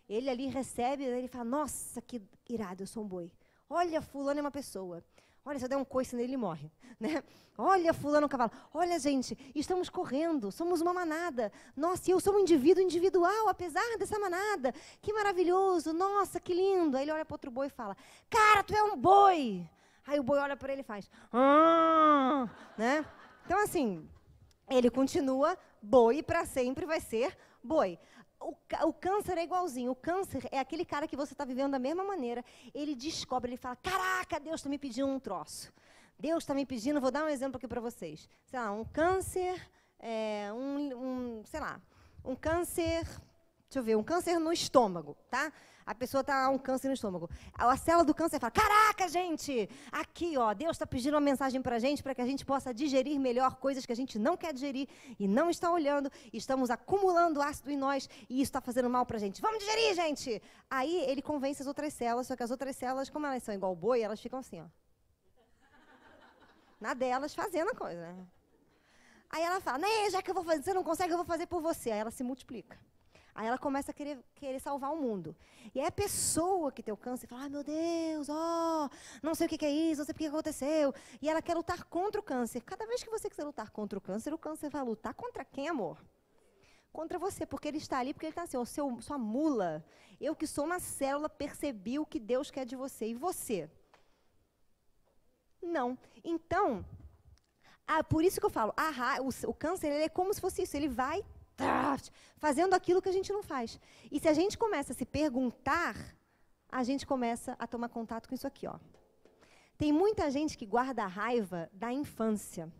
Ele ali recebe, ele fala, nossa, que irado, eu sou um boi. Olha, fulano é uma pessoa. Olha, se eu der um coice nele, ele morre. Né? Olha, fulano é um cavalo. Olha, gente, estamos correndo, somos uma manada. Nossa, e eu sou um indivíduo individual, apesar dessa manada. Que maravilhoso, nossa, que lindo. Aí ele olha para outro boi e fala, cara, tu é um boi. Aí o boi olha para ele e faz, né? Então, assim, ele continua boi e para sempre vai ser boi. O câncer é igualzinho. O câncer é aquele cara que você está vivendo da mesma maneira. Ele descobre, ele fala, caraca, Deus está me pedindo um troço. Deus está me pedindo, vou dar um exemplo aqui para vocês. Sei lá, um câncer, sei lá, um câncer, deixa eu ver, um câncer no estômago, tá? A pessoa está com um câncer no estômago. A célula do câncer fala, caraca, gente, aqui, ó, Deus está pedindo uma mensagem para a gente para que a gente possa digerir melhor coisas que a gente não quer digerir e não está olhando, e estamos acumulando ácido em nós e isso está fazendo mal para a gente. Vamos digerir, gente! Aí ele convence as outras células, só que as outras células, como elas são igual boi, elas ficam assim, ó. Na delas, fazendo a coisa, né? Aí ela fala, né, já que eu vou fazer, você não consegue, eu vou fazer por você. Aí ela se multiplica. Aí ela começa a querer salvar o mundo. E aí a pessoa que tem o câncer fala, ai meu Deus, não sei o que é isso, não sei o que aconteceu. E ela quer lutar contra o câncer. Cada vez que você quiser lutar contra o câncer vai lutar contra quem, amor? Contra você, porque ele está ali, porque ele está assim, sua mula. Eu que sou uma célula percebi o que Deus quer de você. E você? Não. Então, por isso que eu falo, o câncer ele é como se fosse isso, ele vai fazendo aquilo que a gente não faz. E se a gente começa a se perguntar, a gente começa a tomar contato com isso aqui, ó. Tem muita gente que guarda a raiva da infância.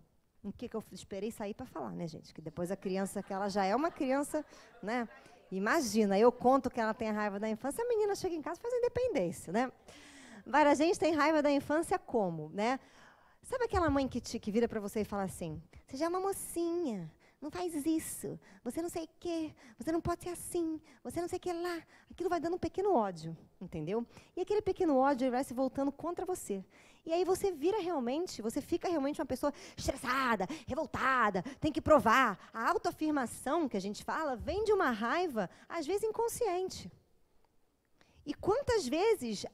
O que eu esperei sair para falar, né, gente? Que depois a criança, que ela já é uma criança, né? Imagina, eu conto que ela tem a raiva da infância, a menina chega em casa e faz a independência, né? Várias gente tem raiva da infância como, né? Sabe aquela mãe que vira para você e fala assim, você já é uma mocinha, não faz isso, você não sei o quê, você não pode ser assim, você não sei o que lá. Aquilo vai dando um pequeno ódio, entendeu? E aquele pequeno ódio vai se voltando contra você. E aí você fica realmente uma pessoa estressada, revoltada, tem que provar. A autoafirmação que a gente fala vem de uma raiva, às vezes inconsciente. E quantas vezes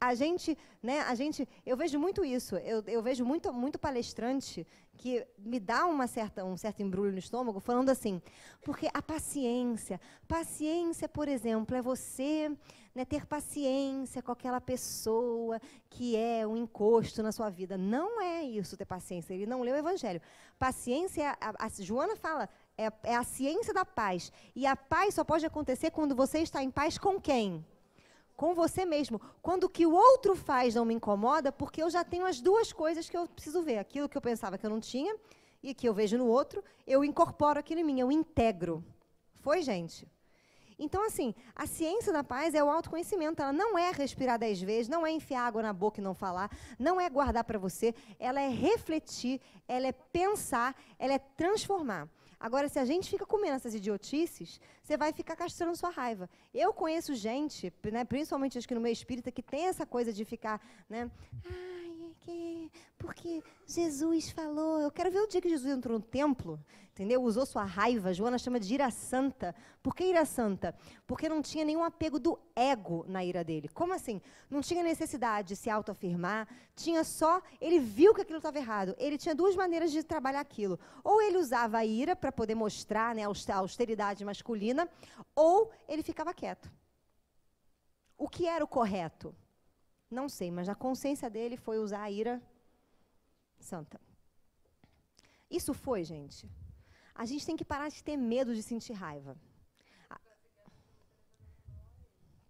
eu vejo muito isso, eu vejo muito palestrante que me dá um certo embrulho no estômago, falando assim, porque a paciência, por exemplo, é você ter paciência com aquela pessoa que é um encosto na sua vida. Não é isso ter paciência, ele não leu o Evangelho. Paciência, a Joana fala, é a ciência da paz. E a paz só pode acontecer quando você está em paz com quem? Com você mesmo. Quando o que o outro faz não me incomoda, porque eu já tenho as duas coisas que eu preciso ver. Aquilo que eu pensava que eu não tinha e que eu vejo no outro, eu incorporo aquilo em mim, eu integro. Foi, gente? Então, assim, a ciência da paz é o autoconhecimento. Ela não é respirar 10 vezes, não é enfiar água na boca e não falar, não é guardar para você, ela é refletir, ela é pensar, ela é transformar. Agora, se a gente fica comendo essas idiotices, você vai ficar castrando sua raiva. Eu conheço gente, né, principalmente acho que no meio espírita, que tem essa coisa de ficar, né, ai, quê? Porque Jesus falou. Eu quero ver o dia que Jesus entrou no templo, entendeu? Usou sua raiva. Joana chama de ira santa. Por que ira santa? Porque não tinha nenhum apego do ego na ira dele. Como assim? Não tinha necessidade de se autoafirmar. Tinha só... Ele viu que aquilo estava errado. Ele tinha duas maneiras de trabalhar aquilo. Ou ele usava a ira para poder mostrar, né, a austeridade masculina, ou ele ficava quieto. O que era o correto? Não sei, mas a consciência dele foi usar a ira santa. Isso foi, gente. A gente tem que parar de ter medo de sentir raiva.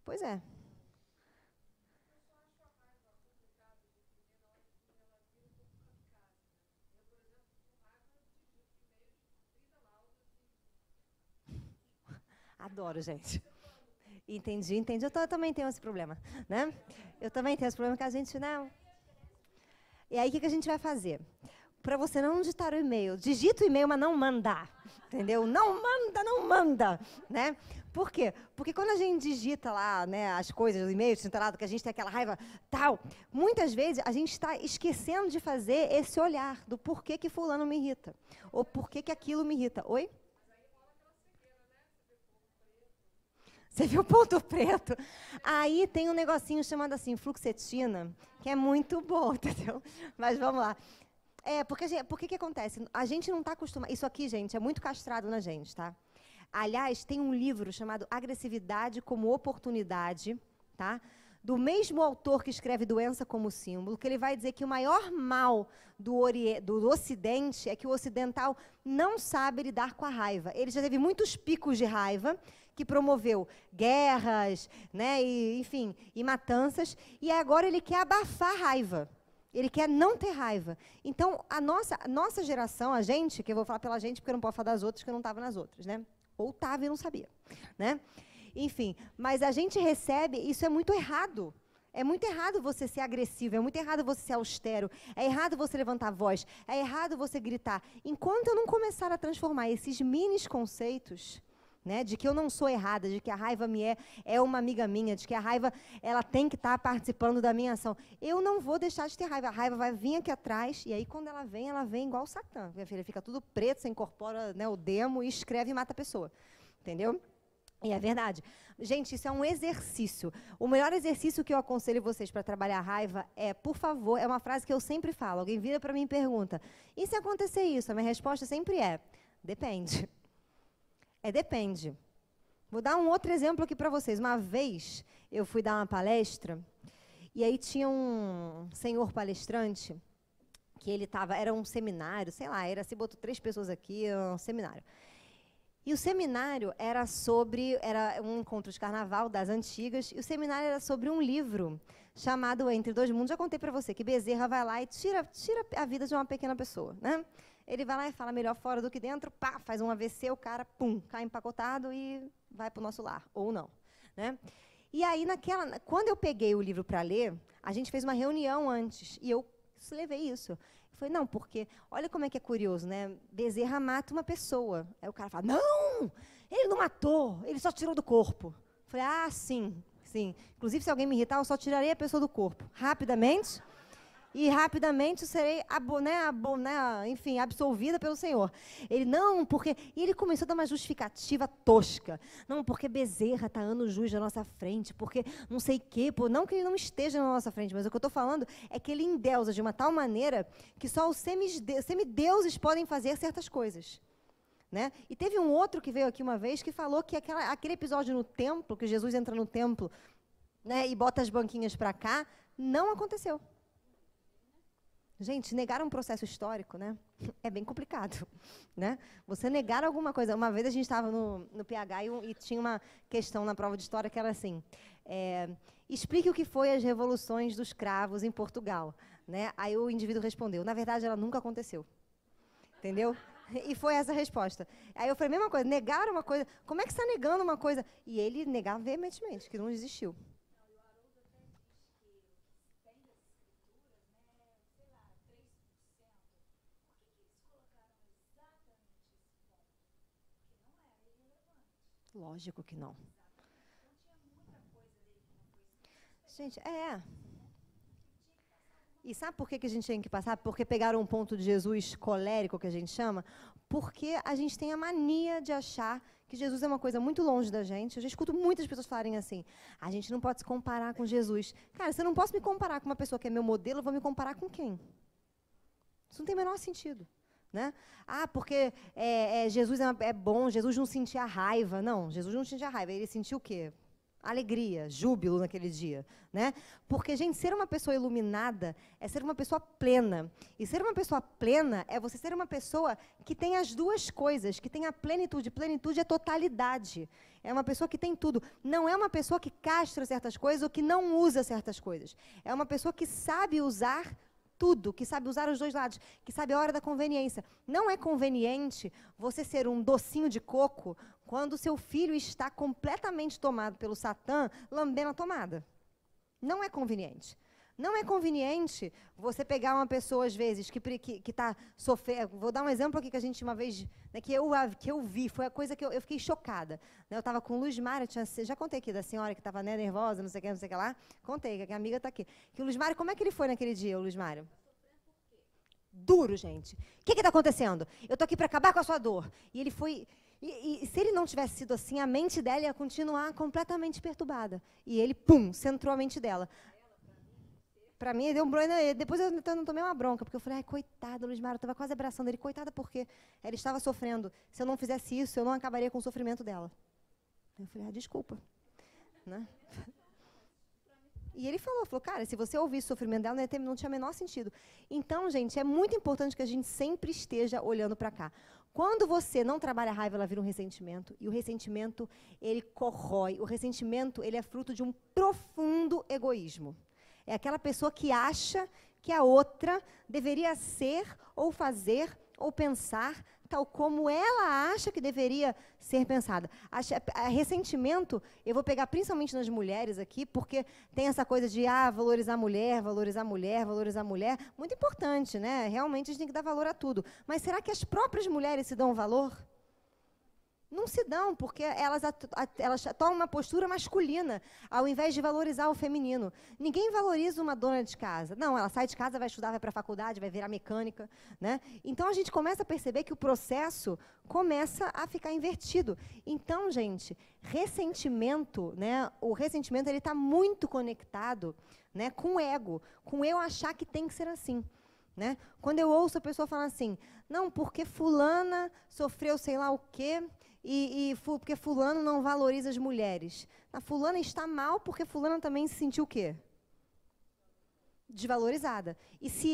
Pois é. Adoro, gente. Entendi. Eu também tenho esse problema, né? Eu também tenho esse problema que a gente não... E aí, o que a gente vai fazer? Para você não digitar o e-mail, digita o e-mail, mas não manda, entendeu? Não manda, né? Por quê? Porque quando a gente digita lá, né, as coisas do e-mail, que a gente tem aquela raiva, tal, muitas vezes a gente está esquecendo de fazer esse olhar do porquê que fulano me irrita, ou porquê que aquilo me irrita. Oi? Você viu o ponto preto? Aí tem um negocinho chamado assim, fluoxetina, que é muito bom, entendeu? Mas vamos lá. Porque que acontece? A gente não está acostumado... Isso aqui, gente, é muito castrado na gente, tá? Aliás, tem um livro chamado Agressividade como Oportunidade, tá? Do mesmo autor que escreve Doença como Símbolo, que ele vai dizer que o maior mal do Ocidente é que o ocidental não sabe lidar com a raiva. Ele já teve muitos picos de raiva, que promoveu guerras, né, enfim, e matanças, e agora ele quer abafar a raiva. Ele quer não ter raiva. Então, a nossa geração, a gente, que eu vou falar pela gente, porque eu não posso falar das outras, que eu não estava nas outras, né? Ou estava e não sabia, né? Enfim, mas a gente recebe, isso é muito errado. É muito errado você ser agressivo, é muito errado você ser austero, é errado você levantar a voz, é errado você gritar. Enquanto eu não começar a transformar esses mini conceitos, né, de que eu não sou errada, de que a raiva é uma amiga minha, de que a raiva ela tem que estar participando da minha ação, eu não vou deixar de ter raiva. A raiva vai vir aqui atrás, e aí quando ela vem igual o Satã. Minha filha, fica tudo preto, você incorpora, né, o demo e escreve e mata a pessoa. Entendeu? E é verdade. Gente, isso é um exercício. O melhor exercício que eu aconselho vocês para trabalhar a raiva é, por favor, é uma frase que eu sempre falo. Alguém vira para mim e pergunta, e se acontecer isso? A minha resposta sempre é, depende. Depende. Vou dar um outro exemplo aqui para vocês. Uma vez, eu fui dar uma palestra, e aí tinha um senhor palestrante, que ele estava, era um seminário, sei lá, se botou 3 pessoas aqui, um seminário. E o seminário era um encontro de carnaval das antigas, e o seminário era sobre um livro chamado Entre Dois Mundos. Já contei para você que Bezerra vai lá e tira a vida de uma pequena pessoa, né? Ele vai lá e fala melhor fora do que dentro, pá, faz um AVC, o cara, pum, cai empacotado e vai para o nosso lar, ou não, né? E aí, quando eu peguei o livro para ler, a gente fez uma reunião antes, e eu levei isso. Eu falei, não, porque, olha como é que é curioso, né? Bezerra mata uma pessoa. Aí o cara fala, não, ele não matou, ele só tirou do corpo. Eu falei, ah, sim. Inclusive, se alguém me irritar, eu só tirarei a pessoa do corpo, rapidamente, e rapidamente serei, enfim, absolvida pelo Senhor. Ele, não, porque... E ele começou a dar uma justificativa tosca. Não, porque Bezerra está anos-luz na nossa frente, porque não sei o quê, não que ele não esteja na nossa frente, mas o que eu estou falando é que ele endeusa de uma tal maneira que só os semideuses podem fazer certas coisas. Né? E teve um outro que veio aqui uma vez que falou que aquele episódio no templo, que Jesus entra no templo, né, e bota as banquinhas para cá, não aconteceu. Gente, negar um processo histórico, né, é bem complicado, né? Você negar alguma coisa. Uma vez a gente estava no PH e tinha uma questão na prova de história que era assim, explique o que foi as revoluções dos cravos em Portugal, né? Aí o indivíduo respondeu, na verdade ela nunca aconteceu, entendeu? E foi essa a resposta. Aí eu falei, mesma coisa, negar uma coisa, como é que você está negando uma coisa? E ele negava veementemente, que não existiu. Lógico que não. Gente, E sabe por que a gente tem que passar? Porque pegaram um ponto de Jesus colérico, que a gente chama? Porque a gente tem a mania de achar que Jesus é uma coisa muito longe da gente. Eu já escuto muitas pessoas falarem assim, a gente não pode se comparar com Jesus. Cara, se eu não posso me comparar com uma pessoa que é meu modelo, eu vou me comparar com quem? Isso não tem o menor sentido. Né? Ah, porque Jesus é bom, Jesus não sentia raiva. Não, Jesus não sentia raiva, ele sentiu o quê? Alegria, júbilo naquele dia, né? Porque, gente, ser uma pessoa iluminada é ser uma pessoa plena. E ser uma pessoa plena é você ser uma pessoa que tem as duas coisas, que tem a plenitude. Plenitude é totalidade. É uma pessoa que tem tudo. Não é uma pessoa que castra certas coisas ou que não usa certas coisas. É uma pessoa que sabe usar tudo, que sabe usar os dois lados, que sabe a hora da conveniência. Não é conveniente você ser um docinho de coco quando seu filho está completamente tomado pelo Satã, lambendo a tomada. Não é conveniente. Não é conveniente você pegar uma pessoa, às vezes, que está sofrendo. Vou dar um exemplo aqui que a gente, uma vez, né, que eu vi, foi a coisa que eu fiquei chocada. Né, eu estava com o Luiz Mário, já contei aqui da senhora que estava, né, nervosa, não sei o que lá. Contei, que a amiga está aqui. Que o Luiz Mário, como é que ele foi naquele dia, o Luiz Mário? Duro, gente. O que está acontecendo? Eu estou aqui para acabar com a sua dor. E ele foi... E se ele não tivesse sido assim, a mente dela ia continuar completamente perturbada. E ele, pum, centrou a mente dela. Para mim, deu um bronha. Depois eu não tomei uma bronca, porque eu falei, ai, coitada, Luiz Mário, eu estava quase abraçando ele. Coitada, porque ela estava sofrendo. Se eu não fizesse isso, eu não acabaria com o sofrimento dela. Eu falei, desculpa. Né? E ele falou, cara, se você ouvisse o sofrimento dela, não tinha o menor sentido. Então, gente, é muito importante que a gente sempre esteja olhando para cá. Quando você não trabalha a raiva, ela vira um ressentimento. E o ressentimento, ele corrói. O ressentimento, ele é fruto de um profundo egoísmo. É aquela pessoa que acha que a outra deveria ser, ou fazer, ou pensar tal como ela acha que deveria ser pensada. Ressentimento, eu vou pegar principalmente nas mulheres aqui, porque tem essa coisa de valorizar a mulher, valorizar a mulher, valorizar a mulher. Muito importante, né? Realmente a gente tem que dar valor a tudo. Mas será que as próprias mulheres se dão valor? Não se dão, porque elas tomam uma postura masculina, ao invés de valorizar o feminino. Ninguém valoriza uma dona de casa. Não, ela sai de casa, vai estudar, vai para a faculdade, vai virar mecânica. Né? Então, a gente começa a perceber que o processo começa a ficar invertido. Então, gente, ressentimento, né, o ressentimento está muito conectado, né, com o ego, com eu achar que tem que ser assim. Né? Quando eu ouço a pessoa falar assim, não, porque fulana sofreu sei lá o quê, porque fulano não valoriza as mulheres. A fulana está mal porque fulana também se sentiu o quê? Desvalorizada. E se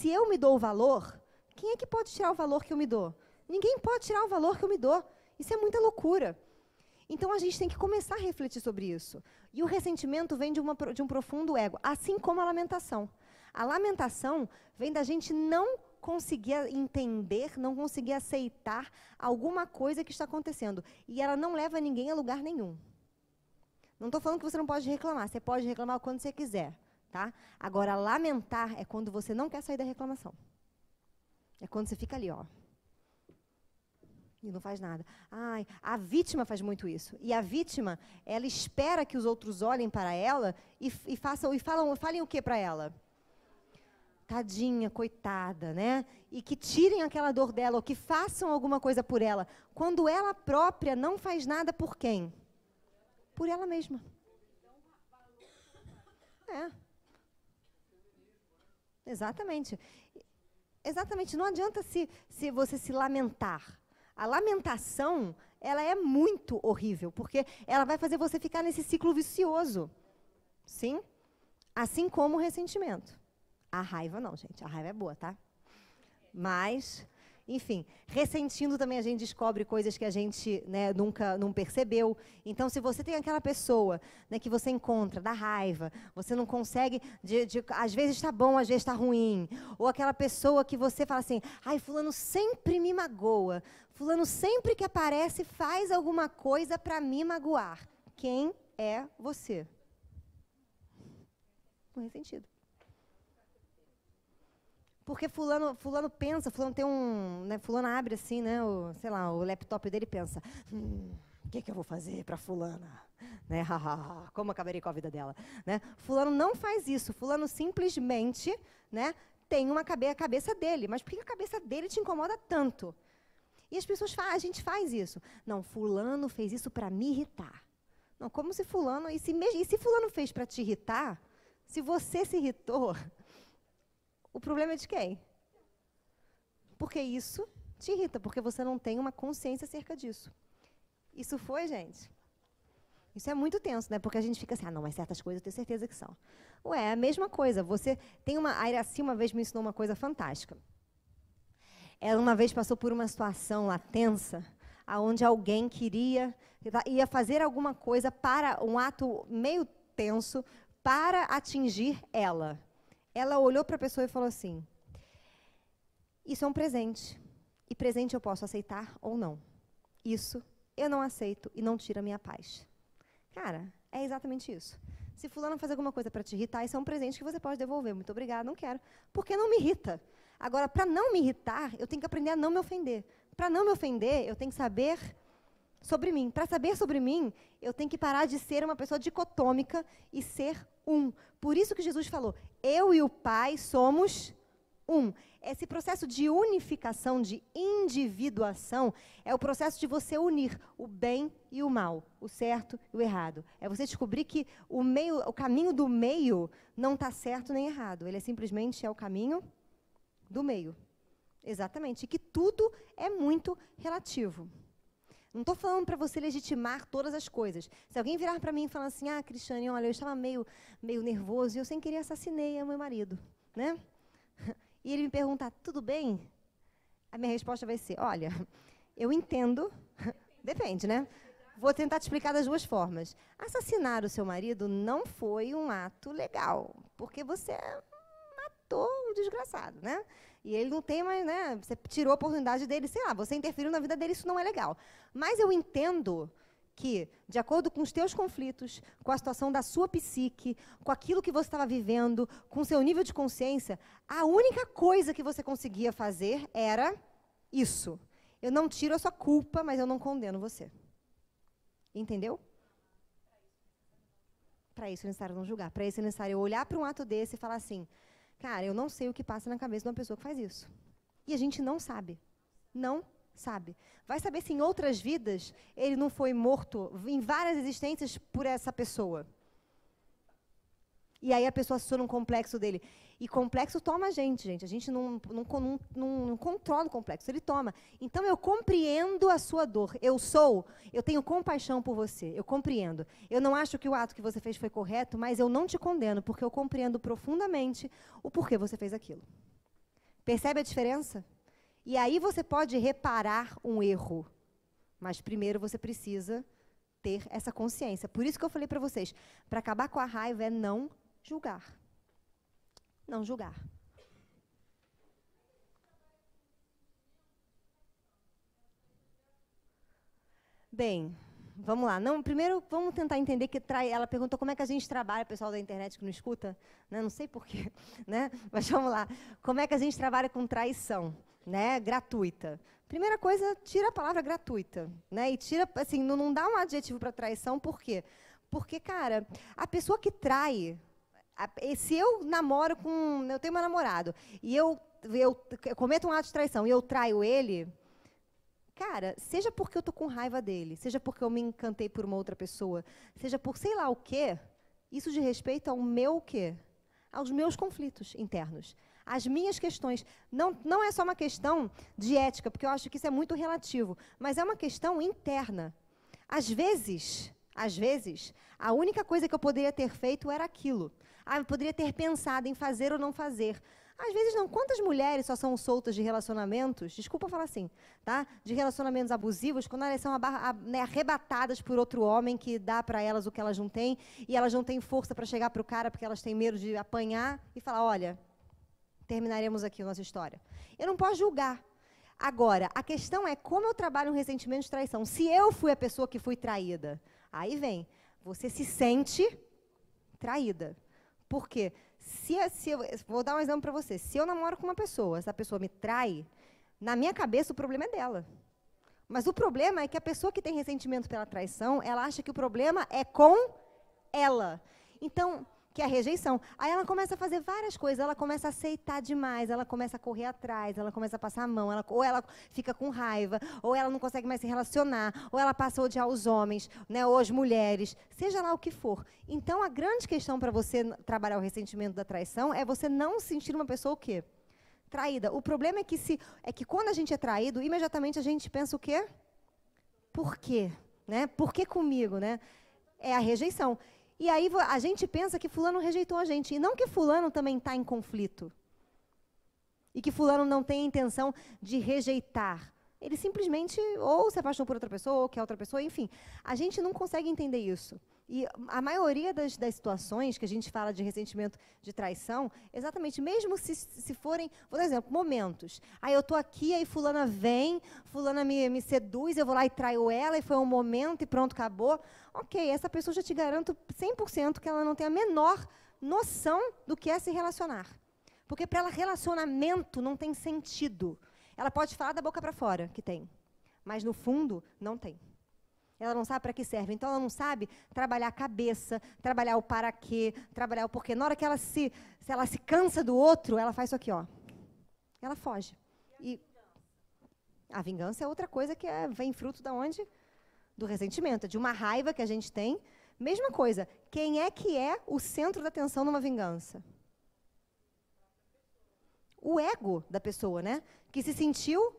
eu me dou o valor, quem é que pode tirar o valor que eu me dou? Ninguém pode tirar o valor que eu me dou. Isso é muita loucura. Então, a gente tem que começar a refletir sobre isso. E o ressentimento vem de um profundo ego, assim como a lamentação. A lamentação vem da gente não conseguir entender, não conseguir aceitar alguma coisa que está acontecendo. E ela não leva ninguém a lugar nenhum. Não estou falando que você não pode reclamar. Você pode reclamar quando você quiser. Tá? Agora, lamentar é quando você não quer sair da reclamação. É quando você fica ali, ó. E não faz nada. Ai, a vítima faz muito isso. E a vítima, ela espera que os outros olhem para ela e falem o que para ela? Tadinha, coitada, né? E que tirem aquela dor dela, ou que façam alguma coisa por ela, quando ela própria não faz nada por quem? Por ela mesma. Exatamente. Exatamente. Não adianta se você se lamentar. A lamentação, ela é muito horrível, porque ela vai fazer você ficar nesse ciclo vicioso. Sim? Assim como o ressentimento. A raiva não, gente. A raiva é boa, tá? Mas, enfim, ressentindo também a gente descobre coisas que a gente, né, nunca não percebeu. Então, se você tem aquela pessoa, né, que você encontra da raiva, você não consegue, às vezes está bom, às vezes está ruim. Ou aquela pessoa que você fala assim, ai, fulano sempre me magoa. Fulano sempre que aparece faz alguma coisa para me magoar. Quem é você? Um ressentido. Porque fulano pensa, fulano tem um, né, fulano abre assim, né, sei lá, o laptop dele e pensa, O que eu vou fazer para fulana? Né? Como acabarei com a vida dela? Né? Fulano não faz isso. Fulano simplesmente, né, tem a cabeça dele. Mas por que a cabeça dele te incomoda tanto? E as pessoas a gente faz isso. Não, fulano fez isso para me irritar. Não, como se fulano... E se fulano fez para te irritar, se você se irritou, o problema é de quem? Porque isso te irrita, porque você não tem uma consciência acerca disso. Isso foi, gente? Isso é muito tenso, né? Porque a gente fica assim, não, mas certas coisas eu tenho certeza que são. Ué, é a mesma coisa. Você tem a Iraci uma vez me ensinou uma coisa fantástica. Ela uma vez passou por uma situação lá tensa, onde alguém ia fazer alguma coisa para um ato meio tenso para atingir ela. Ela olhou para a pessoa e falou assim, isso é um presente, e presente eu posso aceitar ou não. Isso eu não aceito e não tira a minha paz. Cara, é exatamente isso. Se fulano fazer alguma coisa para te irritar, isso é um presente que você pode devolver. Muito obrigada, não quero. Porque não me irrita. Agora, para não me irritar, eu tenho que aprender a não me ofender. Para não me ofender, eu tenho que saber sobre mim. Para saber sobre mim, eu tenho que parar de ser uma pessoa dicotômica e ser um. Por isso que Jesus falou, eu e o Pai somos um. Esse processo de unificação, de individuação, é o processo de você unir o bem e o mal, o certo e o errado. É você descobrir que o caminho do meio não está certo nem errado. Ele simplesmente é o caminho do meio. Exatamente. E que tudo é muito relativo. Não estou falando para você legitimar todas as coisas. Se alguém virar para mim e falar assim, Cristiane, olha, eu estava meio nervoso e eu sem querer assassinei o meu marido, né? E ele me perguntar, tudo bem? A minha resposta vai ser, olha, eu entendo, depende, né? Vou tentar te explicar das duas formas. Assassinar o seu marido não foi um ato legal, porque você matou o desgraçado, né? E ele não tem mais, né? Você tirou a oportunidade dele, sei lá, você interferiu na vida dele, isso não é legal. Mas eu entendo que, de acordo com os teus conflitos, com a situação da sua psique, com aquilo que você estava vivendo, com o seu nível de consciência, a única coisa que você conseguia fazer era isso. Eu não tiro a sua culpa, mas eu não condeno você. Entendeu? Para isso é necessário não julgar. Para isso é necessário eu olhar para um ato desse e falar assim, cara, eu não sei o que passa na cabeça de uma pessoa que faz isso. E a gente não sabe. Não sabe. Vai saber se em outras vidas ele não foi morto em várias existências por essa pessoa. E aí a pessoa se torna um complexo dele. E complexo toma a gente. A gente não controla o complexo, ele toma. Então eu compreendo a sua dor. Eu tenho compaixão por você, eu compreendo. Eu não acho que o ato que você fez foi correto, mas eu não te condeno, porque eu compreendo profundamente o porquê você fez aquilo. Percebe a diferença? E aí você pode reparar um erro, mas primeiro você precisa ter essa consciência. Por isso que eu falei para vocês, para acabar com a raiva é não julgar. Não julgar. Bem, vamos lá. Primeiro, vamos tentar entender que ela perguntou como é que a gente trabalha, pessoal da internet que não escuta, né? Não sei porquê, né? Mas vamos lá. Como é que a gente trabalha com traição, né? Gratuita. Primeira coisa, tira a palavra gratuita, né? E tira, assim, não dá um adjetivo para traição, por quê? Porque, cara, a pessoa que trai, se eu namoro eu tenho meu namorado, e eu cometo um ato de traição e eu traio ele, cara, seja porque eu tô com raiva dele, seja porque eu me encantei por uma outra pessoa, seja por sei lá o quê, isso diz respeito ao meu o quê? Aos meus conflitos internos, às minhas questões. Não é só uma questão de ética, porque eu acho que isso é muito relativo, mas é uma questão interna. Às vezes, a única coisa que eu poderia ter feito era aquilo. Eu poderia ter pensado em fazer ou não fazer. Às vezes não. Quantas mulheres só são soltas de relacionamentos, desculpa falar assim, tá? De relacionamentos abusivos, quando elas são arrebatadas por outro homem que dá para elas o que elas não têm, e elas não têm força para chegar para o cara porque elas têm medo de apanhar e falar, olha, terminaremos aqui a nossa história. Eu não posso julgar. Agora, a questão é como eu trabalho um ressentimento de traição. Se eu fui a pessoa que fui traída, aí vem, você se sente traída. Por quê? Vou dar um exemplo para você. Se eu namoro com uma pessoa, essa pessoa me trai, na minha cabeça o problema é dela. Mas o problema é que a pessoa que tem ressentimento pela traição, ela acha que o problema é com ela. Então, que é a rejeição. Aí ela começa a fazer várias coisas, ela começa a aceitar demais, ela começa a correr atrás, ela começa a passar a mão, ou ela fica com raiva, ou ela não consegue mais se relacionar, ou ela passa a odiar os homens, né, ou as mulheres, seja lá o que for. Então, a grande questão para você trabalhar o ressentimento da traição é você não se sentir uma pessoa o quê? Traída. O problema é que quando a gente é traído, imediatamente a gente pensa o quê? Por quê? Né? Por que comigo? Né? É a rejeição. E aí a gente pensa que fulano rejeitou a gente. E não que fulano também está em conflito. E que fulano não tem a intenção de rejeitar. Ele simplesmente ou se apaixonou por outra pessoa, ou quer outra pessoa, enfim. A gente não consegue entender isso. E a maioria das situações que a gente fala de ressentimento, de traição, exatamente, mesmo se forem, vou dar um exemplo, momentos. Aí eu estou aqui, aí fulana vem, fulana me seduz, eu vou lá e traio ela, e foi um momento e pronto, acabou. Ok, essa pessoa já te garanto 100% que ela não tem a menor noção do que é se relacionar. Porque para ela relacionamento não tem sentido. Ela pode falar da boca para fora que tem, mas no fundo não tem. Ela não sabe para que serve. Então, ela não sabe trabalhar a cabeça, trabalhar o para quê, trabalhar o porquê. Na hora que se ela se cansa do outro, ela faz isso aqui, ó. Ela foge. E a vingança é outra coisa que vem fruto da onde? Do ressentimento, de uma raiva que a gente tem. Mesma coisa, quem é que é o centro da atenção numa vingança? O ego da pessoa, né? Que se sentiu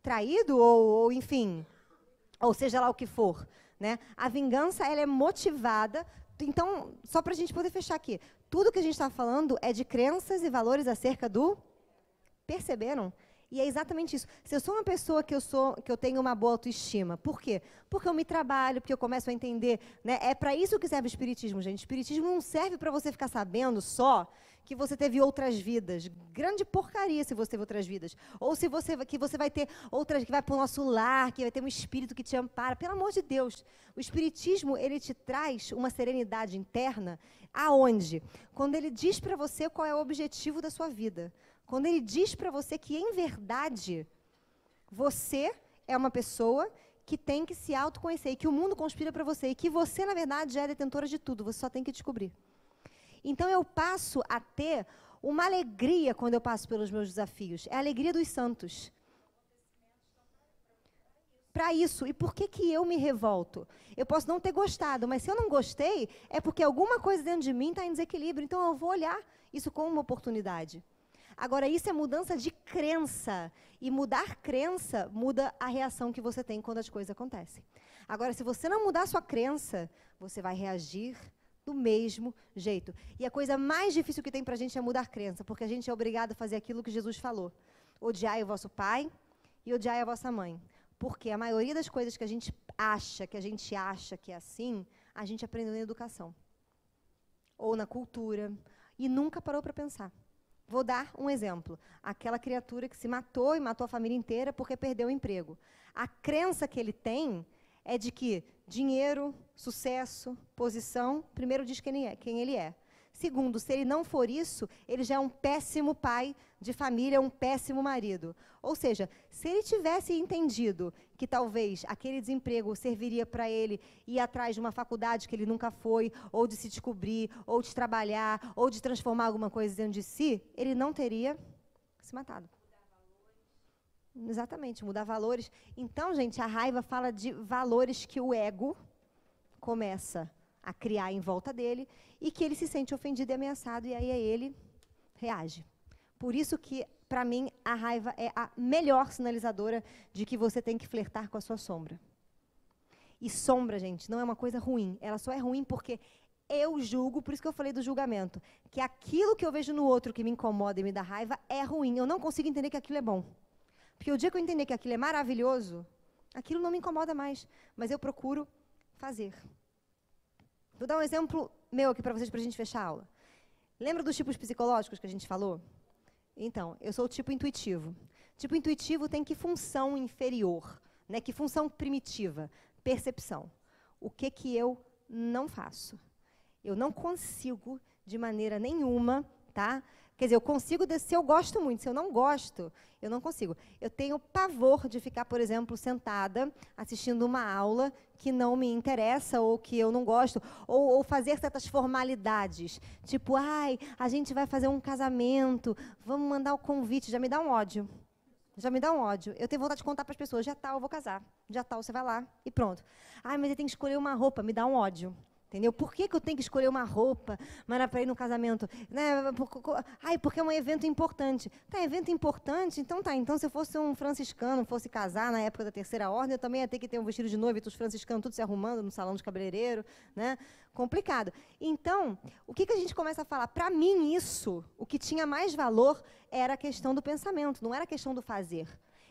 traído ou enfim... ou seja lá o que for, né? A vingança, ela é motivada. Então, só para a gente poder fechar aqui, tudo que a gente está falando é de crenças e valores acerca do... Perceberam? E é exatamente isso. Se eu sou uma pessoa que eu tenho uma boa autoestima, por quê? Porque eu me trabalho, porque eu começo a entender, né? É para isso que serve o espiritismo, gente. O espiritismo não serve para você ficar sabendo só que você teve outras vidas. Grande porcaria se você teve outras vidas. Ou que você vai ter outras, que vai para o nosso lar, que vai ter um espírito que te ampara. Pelo amor de Deus. O espiritismo, ele te traz uma serenidade interna. Aonde? Quando ele diz para você qual é o objetivo da sua vida. Quando ele diz para você que, em verdade, você é uma pessoa que tem que se autoconhecer, e que o mundo conspira para você, e que você, na verdade, já é detentora de tudo, você só tem que descobrir. Então, eu passo a ter uma alegria quando eu passo pelos meus desafios. É a alegria dos santos. Para isso. E por que eu me revolto? Eu posso não ter gostado, mas se eu não gostei, é porque alguma coisa dentro de mim está em desequilíbrio. Então, eu vou olhar isso como uma oportunidade. Agora, isso é mudança de crença. E mudar crença muda a reação que você tem quando as coisas acontecem. Agora, se você não mudar a sua crença, você vai reagir do mesmo jeito. E a coisa mais difícil que tem para a gente é mudar crença, porque a gente é obrigado a fazer aquilo que Jesus falou. Odiai o vosso pai e odiai a vossa mãe. Porque a maioria das coisas que a gente acha que é assim, a gente aprendeu na educação. Ou na cultura. E nunca parou para pensar. Vou dar um exemplo. Aquela criatura que se matou e matou a família inteira porque perdeu o emprego. A crença que ele tem é de que dinheiro, sucesso, posição, primeiro diz quem ele é. Segundo, se ele não for isso, ele já é um péssimo pai de família, um péssimo marido. Ou seja, se ele tivesse entendido que talvez aquele desemprego serviria para ele ir atrás de uma faculdade que ele nunca foi, ou de se descobrir, ou de trabalhar, ou de transformar alguma coisa dentro de si, ele não teria se matado. Exatamente, mudar valores. Então, gente, a raiva fala de valores que o ego começa a criar em volta dele e que ele se sente ofendido e ameaçado, e aí ele reage. Por isso que, para mim, a raiva é a melhor sinalizadora de que você tem que flertar com a sua sombra. E sombra, gente, não é uma coisa ruim. Ela só é ruim porque eu julgo, por isso que eu falei do julgamento, que aquilo que eu vejo no outro que me incomoda e me dá raiva é ruim. Eu não consigo entender que aquilo é bom. Porque o dia que eu entender que aquilo é maravilhoso, aquilo não me incomoda mais. Mas eu procuro fazer. Vou dar um exemplo meu aqui para vocês, para a gente fechar a aula. Lembra dos tipos psicológicos que a gente falou? Então, eu sou o tipo intuitivo. Tipo intuitivo tem que função inferior, né? Que função primitiva? Percepção. O que eu não faço? Eu não consigo, de maneira nenhuma, tá? Quer dizer, eu consigo, se eu gosto muito, se eu não gosto, eu não consigo. Eu tenho pavor de ficar, por exemplo, sentada, assistindo uma aula que não me interessa ou que eu não gosto, ou fazer certas formalidades, tipo, ai, a gente vai fazer um casamento, vamos mandar o convite, já me dá um ódio. Já me dá um ódio. Eu tenho vontade de contar para as pessoas, já tal, eu vou casar. Já tal, você vai lá e pronto. Ai, mas eu tenho que escolher uma roupa, me dá um ódio. Entendeu? Por que eu tenho que escolher uma roupa para ir no casamento? Né? Porque é um evento importante. Tá, evento importante? Então tá. Então, se eu fosse um franciscano, fosse casar na época da Terceira Ordem, eu também ia ter que ter um vestido de noiva e os franciscanos tudo se arrumando no salão de cabeleireiro. Né? Complicado. Então, o que a gente começa a falar? Para mim, isso, o que tinha mais valor era a questão do pensamento, não era a questão do fazer.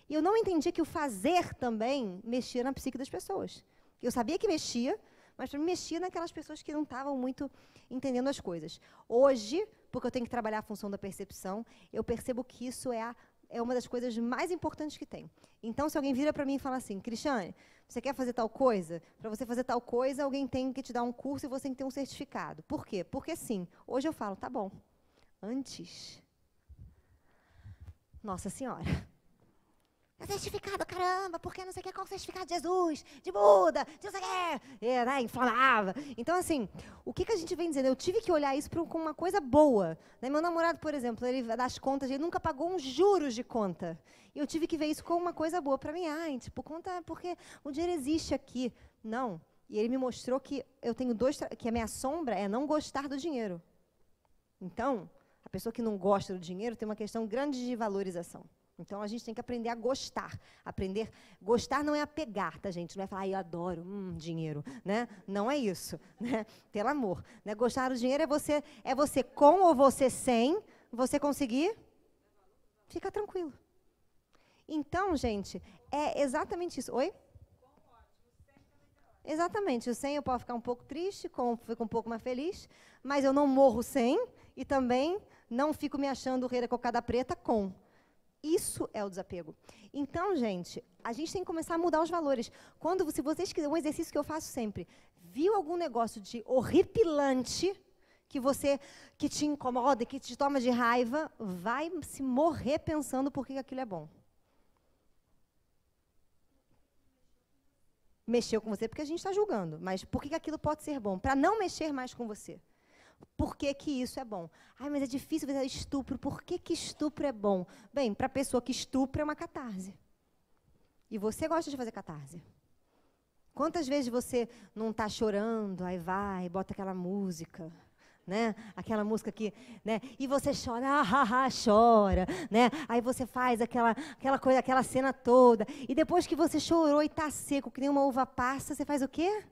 E eu não entendia que o fazer também mexia na psique das pessoas. Eu sabia que mexia, mas para mim mexia naquelas pessoas que não estavam muito entendendo as coisas. Hoje, porque eu tenho que trabalhar a função da percepção, eu percebo que isso é uma das coisas mais importantes que tem. Então, se alguém vira para mim e fala assim, Cristiane, você quer fazer tal coisa? Para você fazer tal coisa, alguém tem que te dar um curso e você tem que ter um certificado. Por quê? Porque sim. Hoje eu falo, tá bom. Antes, Nossa Senhora. É certificado, caramba, porque não sei o que, qual o certificado de Jesus, de Buda, de não sei o que, né, inflamava. Então, assim, o que a gente vem dizendo? Eu tive que olhar isso com uma coisa boa. Né? Meu namorado, por exemplo, ele das contas, ele nunca pagou uns juros de conta. E eu tive que ver isso como uma coisa boa para mim. Tipo, conta porque o dinheiro existe aqui. Não. E ele me mostrou que eu tenho que a minha sombra é não gostar do dinheiro. Então, a pessoa que não gosta do dinheiro tem uma questão grande de valorização. Então, a gente tem que aprender a gostar. Gostar não é apegar, tá, gente? Não é falar, eu adoro, dinheiro. Né? Não é isso. Né? Pelo amor. Né? Gostar do dinheiro é você com ou você sem, você conseguir ficar tranquilo. Então, gente, é exatamente isso. Oi? Exatamente. O sem eu posso ficar um pouco triste, fico um pouco mais feliz, mas eu não morro sem e também não fico me achando rei da cocada preta com. Isso é o desapego. Então, gente, a gente tem que começar a mudar os valores. Se vocês quiserem, um exercício que eu faço sempre, viu algum negócio de horripilante que te incomoda, que te toma de raiva, vai se morrer pensando por que aquilo é bom. Mexeu com você porque a gente está julgando, mas por que aquilo pode ser bom? Para não mexer mais com você. Por que isso é bom? Ai, mas é difícil ver estupro. Por que estupro é bom? Bem, para a pessoa que estupra é uma catarse. E você gosta de fazer catarse. Quantas vezes você não está chorando, aí vai, bota aquela música, né? Aquela música que, né? E você chora, chora, né? Aí você faz aquela coisa, aquela cena toda. E depois que você chorou e está seco, que nem uma uva passa, você faz o quê?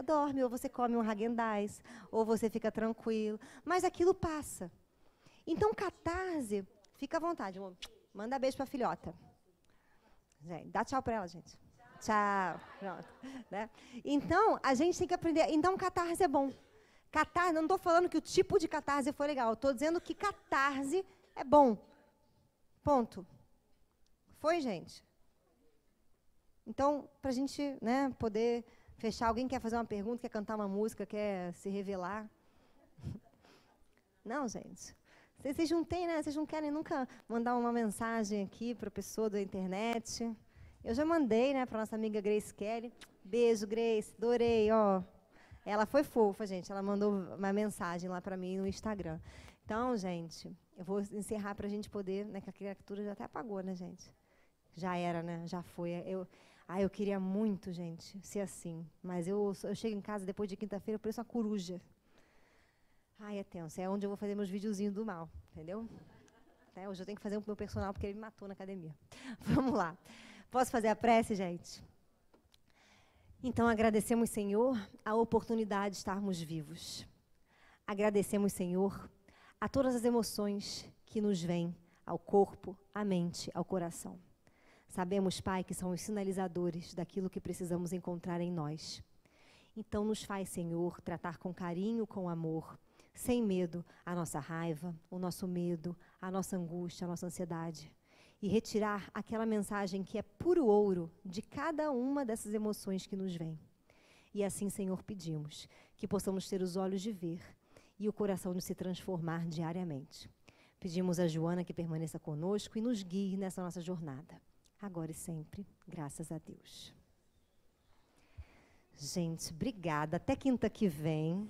Dorme, ou você come um Häagen-Dazs, ou você fica tranquilo. Mas aquilo passa. Então, catarse, fica à vontade. Manda beijo para a filhota. Gente, dá tchau para ela, gente. Tchau. Pronto. Né? Então, a gente tem que aprender. Então, catarse é bom. Catarse, não estou falando que o tipo de catarse foi legal. Estou dizendo que catarse é bom. Ponto. Foi, gente? Então, para a gente, né, poder fechar, alguém quer fazer uma pergunta, quer cantar uma música, quer se revelar? Não, gente. Vocês não têm, né? Vocês não querem nunca mandar uma mensagem aqui para a pessoa da internet? Eu já mandei, né, para nossa amiga Grace Kelly. Beijo, Grace. Adorei, ó. Ela foi fofa, gente. Ela mandou uma mensagem lá para mim no Instagram. Então, gente, eu vou encerrar para a gente poder, né, que a criatura já até apagou, né, gente? Já era, né? Já foi. Eu queria muito, gente, ser assim. Mas eu chego em casa depois de quinta-feira, eu pareço uma coruja. Ai, é tenso. É onde eu vou fazer meus videozinhos do mal, entendeu? Hoje eu tenho que fazer o meu personal, porque ele me matou na academia. Vamos lá. Posso fazer a prece, gente? Então, agradecemos, Senhor, a oportunidade de estarmos vivos. Agradecemos, Senhor, a todas as emoções que nos vêm ao corpo, à mente, ao coração. Sabemos, Pai, que são os sinalizadores daquilo que precisamos encontrar em nós. Então, nos faz, Senhor, tratar com carinho, com amor, sem medo, a nossa raiva, o nosso medo, a nossa angústia, a nossa ansiedade. E retirar aquela mensagem que é puro ouro de cada uma dessas emoções que nos vêm. E assim, Senhor, pedimos que possamos ter os olhos de ver e o coração de se transformar diariamente. Pedimos a Joana que permaneça conosco e nos guie nessa nossa jornada, agora e sempre, graças a Deus. Gente, obrigada. Até quinta que vem.